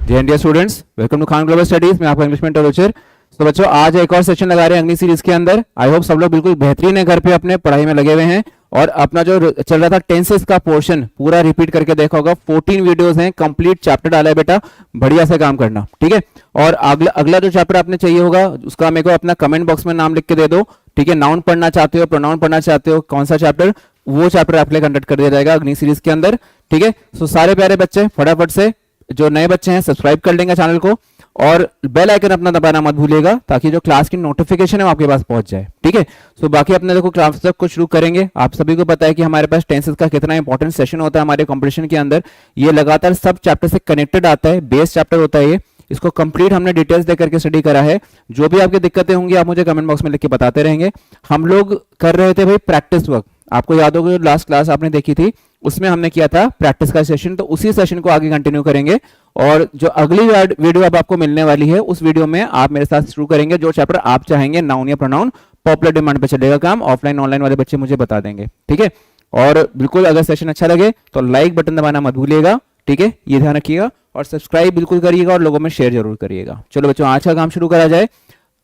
जय India students, welcome to Khan global studies में आपका इंग्लिश मेंटर रोचर। तो बच्चों, आज एक और सेशन लगा रहे हैं अग्नि सीरीज के अंदर। आई होप सब लोग बिल्कुल बेहतरीन है, घर पे अपने पढ़ाई में लगे हुए हैं और अपना जो चल रहा था टेंसेस का पोर्शन पूरा रिपीट करके देखा होगा। 14 वीडियोस हैं, कंप्लीट चैप्टर डाला है बेटा, बढ़िया से काम करना, ठीक है। और अगला जो चैप्टर आपने चाहिए होगा उसका मेरे को अपना कमेंट बॉक्स में नाम लिख के दे दो, ठीक है। नाउन पढ़ना चाहते हो, प्रोनाउन पढ़ना चाहते हो, कौन सा चैप्टर, वो चैप्टर आपके लिए कंडक्ट कर दिया जाएगा अग्नि सीरीज के अंदर, ठीक है। सो सारे प्यारे बच्चे फटाफट से जो नए बच्चे हैं सब्सक्राइब कर लेंगे चैनल को और बेल आइकन अपना दबाना मत भूलिएगा ताकि जो क्लास की नोटिफिकेशन है वो आपके पास पहुंच जाए, ठीक है। सो बाकी अपने देखो क्लास तक को शुरू करेंगे। आप सभी को पता है कि हमारे पास टेंसेस का कितना इंपॉर्टेंट सेशन होता है हमारे कंपटीशन के अंदर। ये लगातार सब चैप्टर से कनेक्टेड आता है, बेस चैप्टर होता है ये। इसको कंप्लीट हमने डिटेल्स दे करके स्टडी करा है। जो भी आपकी दिक्कतें होंगी आप मुझे कमेंट बॉक्स में लिख के बताते रहेंगे। हम लोग कर रहे थे भाई प्रैक्टिस वर्क। आपको याद होगा जो लास्ट क्लास आपने देखी थी उसमें हमने किया था प्रैक्टिस का सेशन, तो उसी सेशन को आगे कंटिन्यू करेंगे। और जो अगली वीडियो अब आपको मिलने वाली है उस वीडियो में आप मेरे साथ शुरू करेंगे जो चैप्टर आप चाहेंगे। नाउन या प्रोनाउन पॉपुलर डिमांड पे चलेगा काम, ऑफलाइन ऑनलाइन वाले बच्चे मुझे बता देंगे, ठीक है। और बिल्कुल अगर सेशन अच्छा लगे तो लाइक बटन दबाना मत भूलिएगा, ठीक है, ये ध्यान रखिएगा। और सब्सक्राइब बिल्कुल करिएगा और लोगों में शेयर जरूर करिएगा। चलो बच्चों, आज का काम शुरू करा जाए।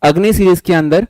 अग्नि सीरीज के अंदर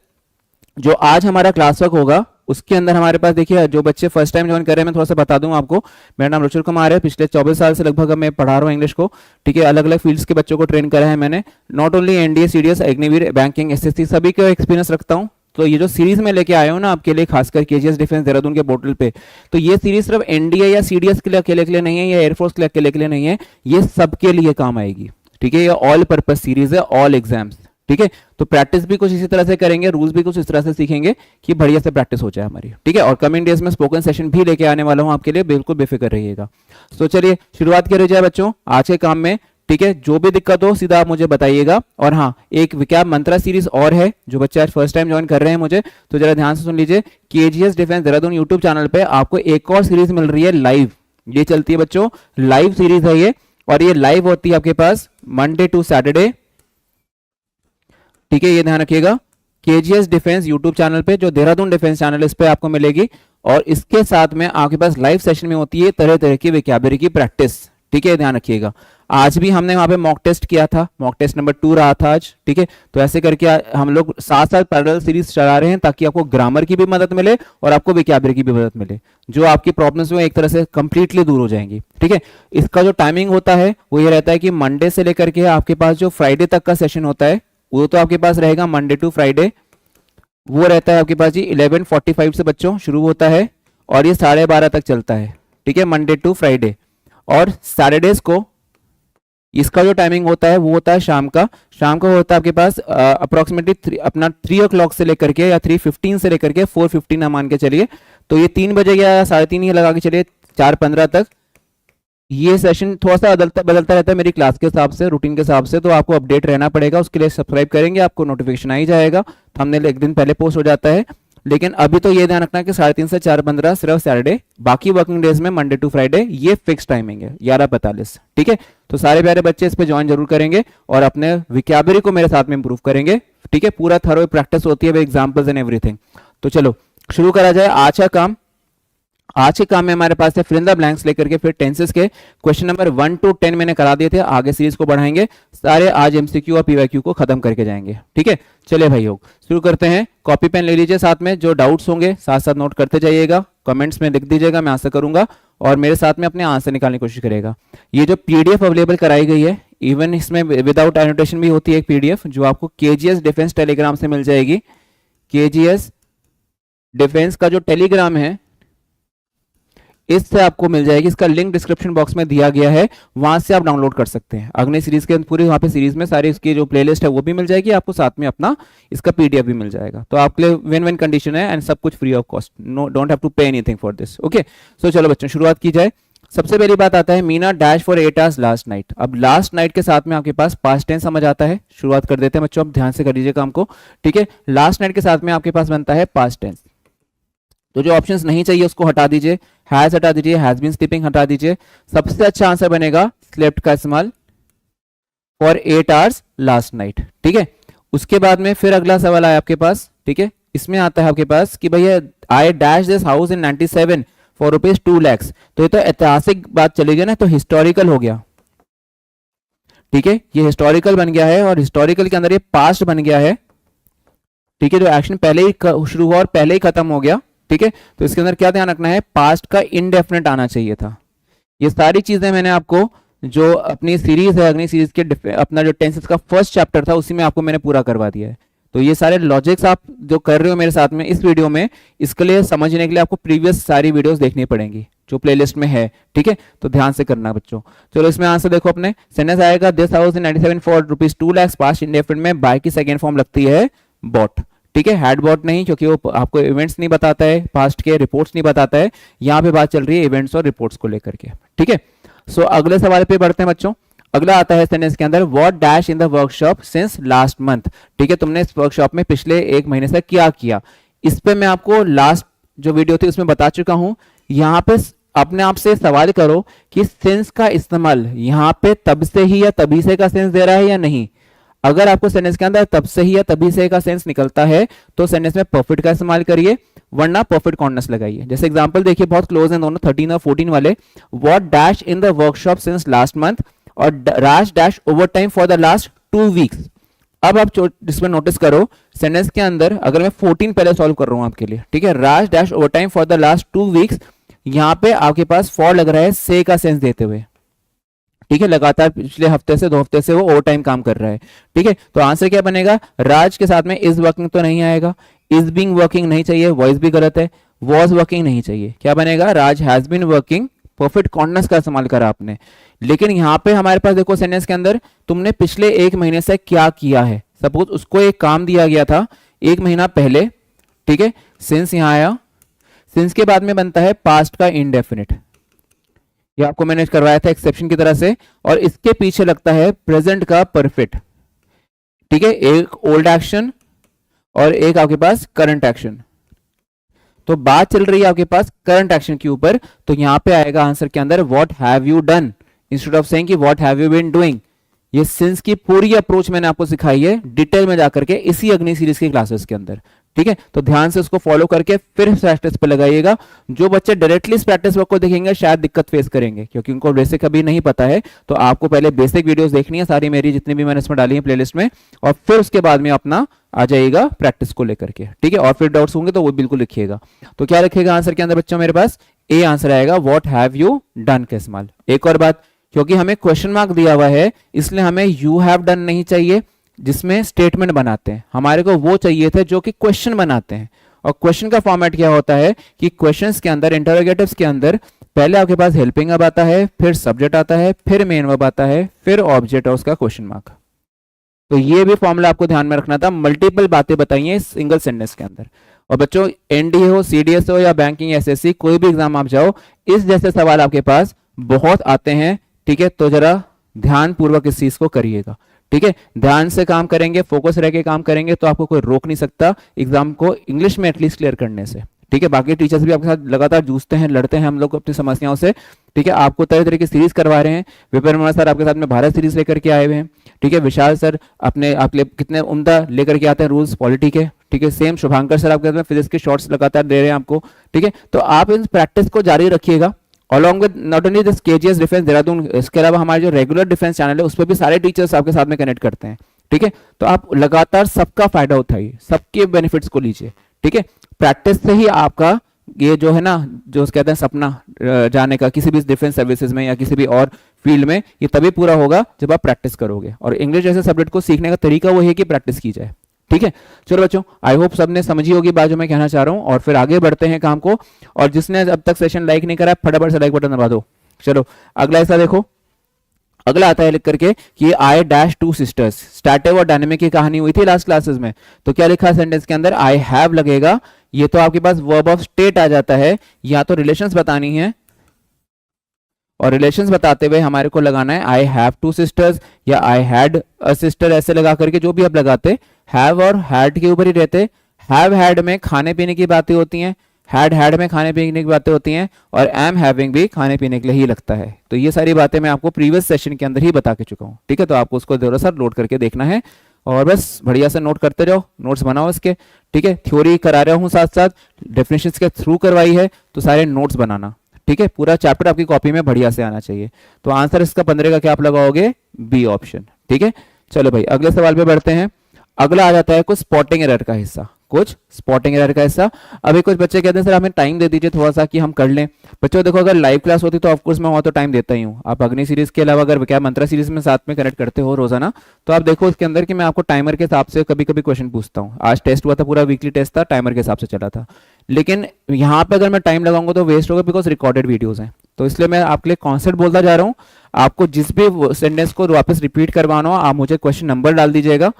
जो आज हमारा क्लास वर्क होगा उसके अंदर हमारे पास देखिए, जो बच्चे फर्स्ट टाइम ज्वाइन कर रहे हैं मैं थोड़ा सा बता दूं आपको। मेरा नाम रुचिर कुमार है, पिछले 24 साल से लगभग मैं पढ़ा रहा हूँ इंग्लिश को, ठीक है। अलग अलग फील्ड्स के बच्चों को ट्रेन करा है मैंने, not only NDA, CDS, Agniveer, banking, SSC, सभी का एक्सपीरियंस रखता हूँ। तो ये जो सीरीज में लेके आया हूँ ना आपके लिए, खासकर केजीएस डिफेंस देहरादून के पोर्टल पे, तो ये सीरीज सिर्फ एनडीए या सीडीएस के लिए अकेले के लिए नहीं है, या एयरफोर्स के अकेले के लिए नहीं है, ये सबके लिए काम आएगी, ठीक है। ये ऑल पर्पज सीरीज है, ऑल एग्जाम्स, ठीक है। तो प्रैक्टिस भी कुछ इसी तरह से करेंगे, रूल्स भी कुछ इस तरह से सीखेंगे कि बढ़िया से प्रैक्टिस हो जाए हमारी, ठीक है। और कमिंग डेज में स्पोकन सेशन भी लेके आने वाला हूं आपके लिए, बिल्कुल बेफिक्र रहिएगा। तो चलिए शुरुआत करें जाए बच्चों आज के काम में, ठीक है। जो भी दिक्कत हो सीधा आप मुझे बताइएगा। और हाँ, एक विज्ञान मंत्रा सीरीज और है, जो बच्चे आज फर्स्ट टाइम ज्वाइन कर रहे हैं मुझे, तो जरा ध्यान से सुन लीजिए। KGS defence Dehradun YouTube channel पे आपको एक और सीरीज मिल रही है लाइव, ये चलती है बच्चों, लाइव सीरीज है ये। और ये लाइव होती है आपके पास मंडे टू सैटरडे, ठीक है, ये ध्यान रखिएगा। केजीएस डिफेंस यूट्यूब चैनल पे, जो देहरादून डिफेंस चैनल, इस पे आपको मिलेगी। और इसके साथ में आपके पास लाइव सेशन में होती है तरह तरह की वोकैबुलरी की प्रैक्टिस, ठीक है, ध्यान रखिएगा। आज भी हमने वहां पे मॉक टेस्ट किया था, मॉक टेस्ट नंबर 2 रहा था आज, ठीक है। तो ऐसे करके हम लोग साथ साथ पैरेलल सीरीज चला रहे हैं ताकि आपको ग्रामर की भी मदद मिले और आपको वोकैबुलरी की भी मदद मिले, जो आपकी प्रॉब्लम्स में एक तरह से कंप्लीटली दूर हो जाएंगी, ठीक है। इसका जो टाइमिंग होता है वो ये रहता है कि मंडे से लेकर के आपके पास जो फ्राइडे तक का सेशन होता है वो तो आपके पास रहेगा मंडे टू फ्राइडे, वो रहता है आपके पास जी 11:45 से बच्चों शुरू होता है और ये 12:30 तक चलता है, ठीक है, मंडे टू फ्राइडे। और सैटरडेज को इसका जो टाइमिंग होता है वो होता है शाम का होता है आपके पास अप्रोक्सीमेटली अपना 3 o'clock से लेकर के या 3:15 से लेकर के 4:15 मान के चलिए, तो ये 3 बजे या 3:30 ही लगा के चलिए, 4:15 तक। ये सेशन थोड़ा सा बदलता रहता है मेरी क्लास के हिसाब से, रूटीन के हिसाब से, तो आपको अपडेट रहना पड़ेगा। उसके लिए सब्सक्राइब करेंगे, आपको नोटिफिकेशन आ ही जाएगा, थंबनेल एक दिन पहले पोस्ट हो जाता है। लेकिन अभी तो ये ध्यान रखना कि 3:30 से 4:15 सिर्फ सैटरडे, बाकी वर्किंग डेज में मंडे टू फ्राइडे ये फिक्स टाइमिंग है 11:45, ठीक है। तो सारे प्यारे बच्चे इस पे ज्वाइन जरूर करेंगे और अपने वोकैबुलरी को मेरे साथ में इंप्रूव करेंगे, ठीक है। पूरा थरो प्रैक्टिस होती है, एग्जाम्पल्स एंड एवरीथिंग। तो चलो शुरू करा जाए आज का काम। आज के काम में हमारे पास है फिल इन द ब्लैंक्स लेकर के फिर टेंसेस के क्वेश्चन नंबर 1 to 10 मैंने करा दिए थे, आगे सीरीज को बढ़ाएंगे सारे। आज एमसीक्यू और पीवाईक्यू को खत्म करके जाएंगे, ठीक है। चलिए भाई लोग शुरू करते हैं। कॉपी पेन ले लीजिए साथ में, जो डाउट्स होंगे साथ साथ नोट करते जाइएगा, कमेंट्स में लिख दीजिएगा, मैं आंसर करूंगा और मेरे साथ में अपने आंसर निकालने की कोशिश करेगा। ये जो पीडीएफ अवेलेबल कराई गई है, इवन इसमें विदाउट एनोटेशन भी होती है एक पीडीएफ, जो आपको केजीएस डिफेंस टेलीग्राम से मिल जाएगी। केजीएस डिफेंस का जो टेलीग्राम है इससे आपको मिल जाएगी, इसका लिंक डिस्क्रिप्शन बॉक्स में दिया गया है, वहां से आप डाउनलोड कर सकते हैं। अग्नि सीरीज के पूरी वहां पे सीरीज में सारी इसकी जो प्लेलिस्ट है वो भी मिल जाएगी आपको, साथ में अपना इसका पीडीएफ भी मिल जाएगा। तो आपके लिए विन विन कंडीशन है एंड सब कुछ free of cost, no don't have to pay anything for this, okay. So चलो बच्चों शुरुआत की जाए। सबसे पहली बात आता है Meena dash for 8 hours last night. अब लास्ट नाइट के साथ में आपके पास पास्ट टेंस समझ आता है, शुरुआत कर देते हैं बच्चों, अब ध्यान से कर लीजिए काम को, ठीक है। लास्ट नाइट के साथ में आपके पास बनता है पास्ट टेंस, तो जो ऑप्शंस नहीं चाहिए उसको हटा दीजिए, हैज हटा दीजिए, हैज बीन स्लीपिंग हटा दीजिए। सबसे अच्छा आंसर बनेगा स्लेप्ट का इस्तेमाल फॉर 8 hours लास्ट नाइट, ठीक है। उसके बाद में फिर अगला सवाल आया आपके पास, ठीक है। इसमें आता है आपके पास कि भैया I dash this house in 97 for ₹2 lakhs, तो ये तो ऐतिहासिक बात चली गई ना, तो हिस्टोरिकल हो गया, ठीक है, ये हिस्टोरिकल बन गया है और हिस्टोरिकल के अंदर ये पास्ट बन गया है। ठीक है, जो एक्शन पहले ही शुरू हुआ और पहले ही खत्म हो गया। ठीक है, तो इसके अंदर क्या ध्यान रखना है, पास्ट का इनडेफिनेट आना चाहिए था। ये सारी चीजें मैंने आपको जो अपनी सीरीज है, अग्नि सीरीज के अपना जो टेंसेस का फर्स्ट चैप्टर था उसी में आपको मैंने पूरा करवा दिया है। तो ये सारे लॉजिक्स आप जो कर रहे हो मेरे साथ में इस वीडियो में, इसके लिए समझने के लिए आपको प्रीवियस सारी वीडियोस देखनी पड़ेंगी जो प्लेलिस्ट में है। ठीक है, तो ध्यान से करना बच्चों। चलो इसमें आंसर देखो, अपने सेंटेंस आएगा this house in 97 for ₹2 lakh, past indefinite में बाय की सेकेंड फॉर्म लगती है बॉट। ठीक है, हैड बॉट नहीं, क्योंकि वो आपको इवेंट्स नहीं बताता है, पास्ट के रिपोर्ट्स नहीं बताता है। यहाँ पे बात चल रही है इवेंट्स और रिपोर्ट्स को लेकर के। ठीक है, सो अगले सवाल पे बढ़ते हैं बच्चों। अगला आता है सेंटेंस के अंदर, what dash in the workshop since last month. ठीक है, तुमने इस वर्कशॉप में पिछले 1 महीने से क्या किया। इस पे मैं आपको लास्ट जो वीडियो थी उसमें बता चुका हूं। यहाँ पे अपने आप से सवाल करो कि सिंस का इस्तेमाल यहाँ पे तब से ही या तभी से का सेंस दे रहा है या नहीं। अगर आपको सेंटेंस के अंदर तब से ही या तभी से का सेंस निकलता है तो सेंटेंस में परफेक्ट का इस्तेमाल करिए, वरना परफेक्ट कॉन्टिन्यूअस लगाइए। जैसे एग्जांपल देखिए, बहुत क्लोज हैं दोनों, 13 और 14 वाले। What dash in the workshop since last month और Raj dash overtime for the last 2 weeks. अब आप इसमें नोटिस करो, सेंटेंस के अंदर अगर मैं 14 पहले सॉल्व कर रहा हूं आपके लिए, ठीक है, Raj dash overtime for the last 2 weeks, यहां पे आपके पास फॉर लग रहा है से का सेंस देते हुए। ठीक है, लगातार पिछले हफ्ते से 2 हफ्ते से वो ओवर टाइम काम कर रहा है। ठीक है, तो आंसर क्या बनेगा, राज के साथ में इज वर्किंग तो नहीं आएगा, इज बीइंग वर्किंग नहीं चाहिए, वॉइस भी गलत है, वॉज वर्किंग नहीं चाहिए, क्या बनेगा, Raj has been working. Perfect continuous का इस्तेमाल करा आपने। लेकिन यहां पे हमारे पास देखो सेंटेंस के अंदर तुमने पिछले 1 महीने से क्या किया है। सपोज उसको एक काम दिया गया था 1 महीना पहले। ठीक है, सिंस यहां आया, सिंस के बाद में बनता है पास्ट का इनडेफिनिट, ये आपको मैंने करवाया था एक्सेप्शन की तरह से, और इसके पीछे लगता है प्रेजेंट का परफेक्ट। ठीक है, एक ओल्ड एक्शन और एक आपके पास करंट एक्शन। तो बात चल रही है आपके पास करंट एक्शन के ऊपर, तो यहां पे आएगा आंसर के अंदर what have you done, instead of saying कि what have you been doing. ये सिंस की पूरी अप्रोच मैंने आपको सिखाई है डिटेल में जाकर के इसी अग्नि सीरीज की क्लासेस के अंदर। ठीक है, तो ध्यान से उसको फॉलो करके फिर प्रैक्टिस पे लगाइएगा। जो बच्चे डायरेक्टली इस प्रैक्टिस वर्क को देखेंगे शायद दिक्कत फेस करेंगे, क्योंकि उनको बेसिक अभी नहीं पता है। तो आपको पहले बेसिक वीडियोस देखनी है सारी, मेरी जितनी भी मैंने इसमें डाली है प्लेलिस्ट में, और फिर उसके बाद में अपना आ जाइएगा प्रैक्टिस को लेकर के। ठीक है, और फिर डाउट्स होंगे तो वो बिल्कुल लिखिएगा। तो क्या रखिएगा आंसर के अंदर बच्चों, मेरे पास ए आंसर आएगा, व्हाट हैव यू डन का इस्तेमाल। एक और बात, क्योंकि हमें क्वेश्चन मार्क दिया हुआ है इसलिए हमें यू हैव डन नहीं चाहिए जिसमें स्टेटमेंट बनाते हैं, हमारे को वो चाहिए थे जो कि क्वेश्चन बनाते हैं। और क्वेश्चन का फॉर्मेट क्या होता है कि क्वेश्चंस के अंदर, इंटरोगेटिव्स के अंदर पहले आपके पास हेल्पिंग वर्ब आता है, फिर सब्जेक्ट आता है, फिर मेन वर्ब आता है, फिर ऑब्जेक्ट और उसका क्वेश्चन मार्क। तो ये भी फॉर्मूला आपको ध्यान में रखना था। मल्टीपल बातें बताई हैं सिंगल सेंटेंस के अंदर। और बच्चों एनडीए हो, सीडीएस हो या बैंकिंग, एसएससी, कोई भी एग्जाम आप जाओ, इस जैसे सवाल आपके पास बहुत आते हैं। ठीक है, तो जरा ध्यान पूर्वक इस चीज को करिएगा। ठीक है, ध्यान से काम करेंगे, फोकस रह के काम करेंगे तो आपको कोई रोक नहीं सकता एग्जाम को इंग्लिश में एटलीस्ट क्लियर करने से। ठीक है, बाकी टीचर्स भी आपके साथ लगातार जूझते हैं, लड़ते हैं हम लोग अपनी समस्याओं से। ठीक है, आपको तरह तरह की सीरीज करवा रहे हैं। विपिन वर्मा सर आपके साथ में भारत सीरीज लेकर के आए हुए हैं। ठीक है, विशाल सर अपने आपके लिए कितने उम्दा लेकर के आते हैं रूल्स पॉलिटी के। ठीक है, सेम शुभांकर सर आपके साथ में फिजिक्स के शॉर्ट्स लगातार दे रहे हैं आपको। ठीक है, तो आप इन प्रैक्टिस को जारी रखिएगा along with not only this KGS defence Dehradun, इसके अलावा हमारे जो रेगुलर डिफेंस चैनल है उस पर भी सारे टीचर्स आपके साथ में कनेक्ट करते हैं। ठीक है, तो आप लगातार सबका फायदा उठाइए, सबके बेनिफिट्स को लीजिए। ठीक है, प्रैक्टिस से ही आपका ये जो है ना, जो कहते हैं सपना जाने का किसी भी डिफेंस सर्विसेज में या किसी भी और फील्ड में, ये तभी पूरा होगा जब आप प्रैक्टिस करोगे। और इंग्लिश जैसे सब्जेक्ट को सीखने का तरीका वो है कि प्रैक्टिस की जाए। ठीक है, चलो बच्चों, आई होप सबने समझी होगी बात जो मैं कहना चाह रहा हूं, और फिर आगे बढ़ते हैं काम को। और जिसने अब तक सेशन लाइक नहीं करा फटाफट से लाइक बटन दबा दो। चलो अगला ऐसा देखो, अगला आता है लिख करके कि आई डैश 2 सिस्टर्स, स्टैटिव और डायनेमिक की कहानी हुई थी लास्ट क्लासेस में। तो क्या लिखा है सेंटेंस के अंदर, आई हैव लगेगा, ये तो आपके पास वर्ब ऑफ स्टेट आ जाता है। या तो रिलेशंस बतानी है और रिलेशंस बताते हुए हमारे को लगाना है आई हैव 2 सिस्टर्स या आई हैड अ सिस्टर, ऐसे लगा करके जो भी आप लगाते, हैव और हैड के ऊपर ही रहते। हैव हैड में खाने पीने की बातें होती हैं, हैड हैड में खाने पीने की बातें होती हैं, और एम हैविंग भी खाने पीने के लिए ही लगता है। तो ये सारी बातें मैं आपको प्रीवियस सेशन के अंदर ही बता के चुका हूँ। ठीक है, तो आपको उसको थोड़ा सा नोट करके देखना है और बस बढ़िया से नोट करते जाओ, नोट्स बनाओ इसके। ठीक है, थ्योरी करा रहा हूँ साथ साथ, डेफिनेशंस के थ्रू करवाई है तो सारे नोट्स बनाना। ठीक ठीक है, पूरा चैप्टर आपकी कॉपी में बढ़िया से आना चाहिए। तो आंसर इसका 15 का क्या आप लगाओगे, बी ऑप्शन। ठीक है, चलो भाई अगले सवाल पे बढ़ते हैं। अगला आ जाता है कुछ स्पॉटिंग एरर का हिस्सा, कुछ स्पॉटिंग एरर का हिस्सा। अभी कुछ बच्चे कहते हैं सर हमें टाइम दे दीजिए थोड़ा सा कि हम कर लें। बच्चों देखो, अगर लाइव क्लास होती तो ऑफकोर्स मैं वहाँ तो टाइम देता ही हूँ। आप अग्नि सीरीज के अलावा अगर क्या मंत्रा सीरीज में साथ में कनेक्ट करते हो रोजाना, तो आप देखो इसके अंदर कि मैं आपको टाइमर के हिसाब से कभी कभी क्वेश्चन पूछता हूँ। आज टेस्ट हुआ था, पूरा वीकली टेस्ट था, टाइमर के हिसाब से चला था। लेकिन यहाँ पे अगर मैं टाइम लगाऊंगा तो वेस्ट होगा, बिकॉज रिकॉर्डेड वीडियोज हैं। तो इसलिए मैं आपके लिए कॉन्सेप्ट बोलता जा रहा हूँ। आपको जिस भी सेंटेंस को वापस रिपीट करवाना हो, आप मुझे क्वेश्चन नंबर डाल दीजिएगा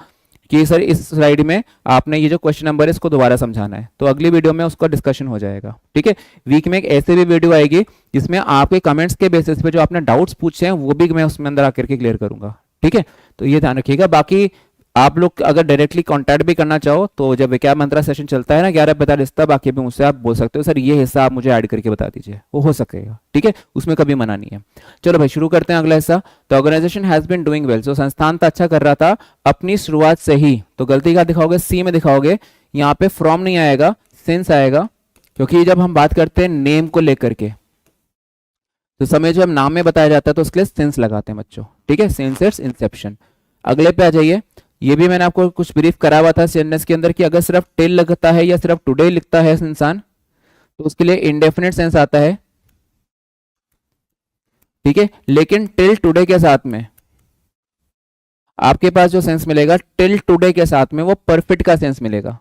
कि सर इस स्लाइड में आपने ये जो क्वेश्चन नंबर है इसको दोबारा समझाना है, तो अगली वीडियो में उसका डिस्कशन हो जाएगा। ठीक है, वीक में एक ऐसे भी वीडियो आएगी जिसमें आपके कमेंट्स के बेसिस पे जो आपने डाउट्स पूछे हैं वो भी मैं उसमें अंदर आकर के क्लियर करूंगा। ठीक है, तो ये ध्यान रखिएगा। बाकी आप लोग अगर डायरेक्टली कांटेक्ट भी करना चाहो तो जब विज्ञान मंत्रा सेशन चलता है ना 11:45 तक, बाकी भी मुझसे आप बोल सकते हो सर ये हिस्सा आप मुझे ऐड करके बता दीजिए, वो हो सकेगा। ठीक है, उसमें कभी मना नहीं है। चलो भाई शुरू करते हैं अगला हिस्सा। तो organisation has been doing well, जो संस्थान तो अच्छा कर रहा था अपनी शुरुआत से ही। तो गलती क्या दिखाओगे, सी में दिखाओगे। यहाँ पे फ्रॉम नहीं आएगा, सिंस आएगा, क्योंकि जब हम बात करते हैं नेम को लेकर के तो समय जो हम नाम में बताया जाता है तो उसके लिए सिंस लगाते हैं बच्चों। ठीक है, सिंस इट्स इंसेप्शन। अगले पे आ जाइए। ये भी मैंने आपको कुछ ब्रीफ करा हुआ था सेंटेंस के अंदर कि अगर सिर्फ टिल लगता है या सिर्फ टुडे लिखता है इंसान तो उसके लिए इंडेफिनिट सेंस आता है। ठीक है, लेकिन टिल टुडे के साथ में आपके पास जो सेंस मिलेगा टिल टुडे के साथ में वो परफेक्ट का सेंस मिलेगा।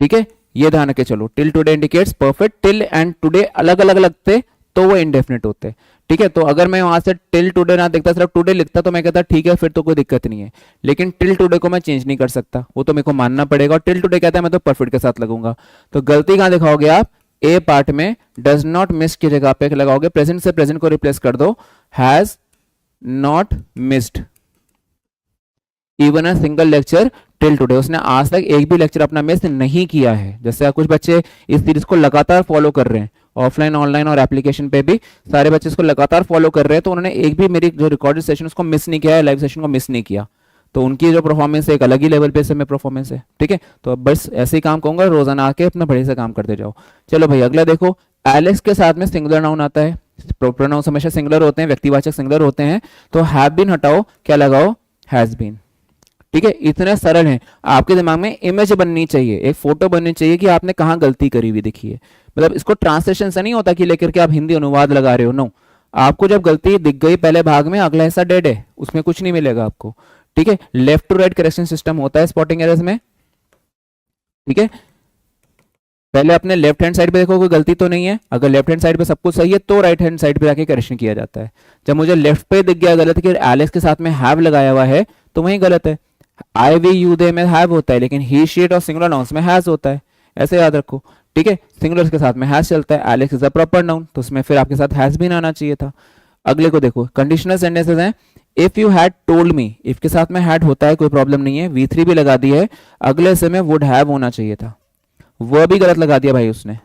ठीक है, ये ध्यान रखे चलो। Till today indicates perfect, till and today अलग अलग लगते तो वो इंडेफिनिट होते। ठीक है, तो अगर मैं वहां से टिल टुडे ना देखता सिर्फ टुडे लिखता तो मैं कहता ठीक है फिर तो कोई दिक्कत नहीं है, लेकिन टिल टुडे को मैं चेंज नहीं कर सकता, वो तो मेरे को मानना पड़ेगा। और टिल टुडे कहता है मैं तो परफेक्ट के साथ लगूंगा। तो गलती कहां दिखाओगे आप, ए पार्ट में डज नॉट मिस की जगह पे लगाओगे प्रेजेंट से प्रेजेंट को रिप्लेस कर दो, has not missed even a single lecture till today. उसने आज तक एक भी लेक्चर अपना मिस नहीं किया है। जैसे कुछ बच्चे इस सीरीज को लगातार फॉलो कर रहे हैं, ऑफलाइन ऑनलाइन और एप्लीकेशन पे भी सारे बच्चे इसको लगातार फॉलो कर रहे हैं, तो उन्होंने एक भी मेरी जो रिकॉर्डेड सेशन उसको मिस नहीं किया है, लाइव सेशन को मिस नहीं किया। तो उनकी जो परफॉर्मेंस है एक अलग ही लेवल पे समय परफॉर्मेंस है। ठीक है, तो अब बस ऐसे ही काम कहूंगा, रोजाना आके अपना बड़े से काम करते जाओ। चलो भाई अगला देखो। एलेक्स के साथ में सिंगुलर नाउन आता है, प्रोनाउंस हमेशा सिंगुलर होते हैं, व्यक्तिवाचक सिंगुलर होते हैं। तो हैव बीन हटाओ, क्या लगाओ, हैज बीन। ठीक है, इतने सरल है। आपके दिमाग में इमेज बननी चाहिए, एक फोटो बननी चाहिए कि आपने कहां गलती करी हुई दिखी है। मतलब इसको ट्रांसलेशन से नहीं होता कि लेकर के आप हिंदी अनुवाद लगा रहे हो, नो। आपको जब गलती दिख गई पहले भाग में, अगला हिस्सा डेड है, उसमें कुछ नहीं मिलेगा आपको। ठीक है, left to right correction system होता है स्पॉटिंग एरर्स में। ठीक है, पहले अपने लेफ्ट हैंड साइड पे देखो कोई गलती तो नहीं है, अगर लेफ्ट हैंड साइड पे सब कुछ सही है तो राइट हैंड साइड पे जाके करेक्शन किया जाता है। जब मुझे लेफ्ट पे दिख गया गलत कि एलेक्स के साथ में हैव लगाया हुआ है तो वही गलत है। आई वी यू दे में हैव होता है, लेकिन ही शीट और सिंगुलर नाउन्स में हैज होता है, ऐसे याद रखो। ठीक है, सिंगुलर के साथ में हैज चलता है, Alex is a proper noun, तो उसमें फिर आपके साथ हैज बीन आना चाहिए था। अगले को देखो, कंडीशनल सेंटेंसेस हैं। If you had told me, if के साथ में हैड होता है कोई प्रॉब्लम नहीं है, V3 भी लगा दी है, अगले से में वुड हैव होना चाहिए था, वो भी गलत लगा दिया भाई उसने।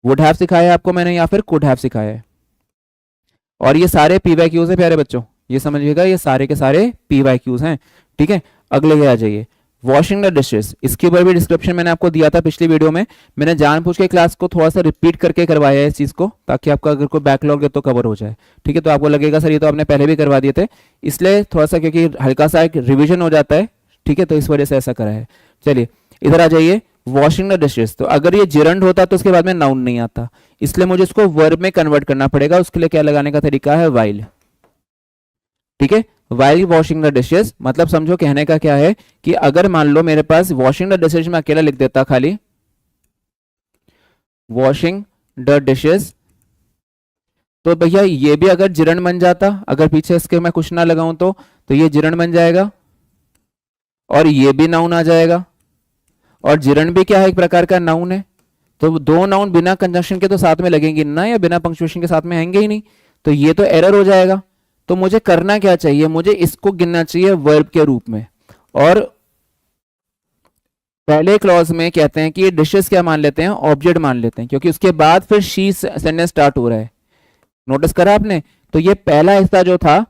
वुड हैव सिखाया आपको मैंने या फिर कुड हैव सिखाया है। और ये सारे PYQs है प्यारे बच्चों, ये समझिएगा, ये सारे के सारे PYQs हैं। ठीक है, अगले के आ जाइए। वॉशिंग द डिशेस, इसके ऊपर भी डिस्क्रिप्शन मैंने आपको दिया था पिछली वीडियो में। मैंने जानबूझ के क्लास को थोड़ा सा रिपीट करके करवाया है इस चीज को, ताकि आपका अगर कोई बैकलॉग है तो कवर हो जाए। ठीक है, तो आपको लगेगा सर ये तो आपने पहले भी करवा दिए थे, इसलिए थोड़ा सा क्योंकि हल्का सा एक रिविजन हो जाता है। ठीक है, तो इस वजह से ऐसा करा है। चलिए इधर आ जाइए। वॉशिंग द डिशेस, तो अगर ये जिरंड होता तो उसके बाद में नाउन नहीं आता, इसलिए मुझे इसको वर्ब में कन्वर्ट करना पड़ेगा। उसके लिए क्या लगाने का तरीका है, वाइल। ठीक है, वाइल वॉशिंग द डिशेस, मतलब समझो कहने का क्या है कि अगर मान लो मेरे पास वॉशिंग द डिशेस में अकेला लिख देता खाली वॉशिंग द डिशेस, तो भैया ये भी अगर जिरंड बन जाता, अगर पीछे इसके मैं कुछ ना लगाऊं तो ये जिरंड बन जाएगा और ये भी नाउन आ जाएगा। और जिरंड भी क्या है, एक प्रकार का नाउन है। तो दो नाउन बिना कंजंक्शन के तो साथ में लगेंगे ना, या बिना पंक्चुएशन के साथ में आएंगे ही नहीं, तो ये तो एरर हो जाएगा। तो मुझे करना क्या चाहिए, मुझे इसको गिनना चाहिए वर्ब के रूप में। और पहले क्लॉज में कहते हैं कि ये डिशेस क्या मान लेते हैं, ऑब्जेक्ट मान लेते हैं, क्योंकि उसके बाद फिर शी सेंटेंस स्टार्ट हो रहा है। नोटिस करा आपने, तो ये पहला हिस्सा जो था,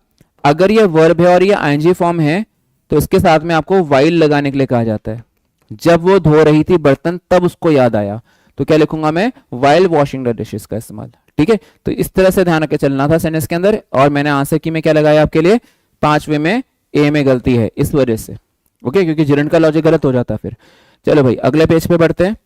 अगर ये वर्ब है और ये आईएनजी फॉर्म है तो इसके साथ में आपको वाइल लगाने के लिए कहा जाता है। जब वो धो रही थी बर्तन तब उसको याद आया, तो क्या लिखूंगा मैं, वाइल वॉशिंग द डिशेस का इस्तेमाल। ठीक है, तो इस तरह से ध्यान रख के चलना था सेंटेंस के अंदर। और मैंने आंसर की में क्या लगाया आपके लिए, 5वें में ए में गलती है इस वजह से। ओके, क्योंकि जिरंड का लॉजिक गलत हो जाता फिर। चलो भाई अगले पेज पे बढ़ते हैं।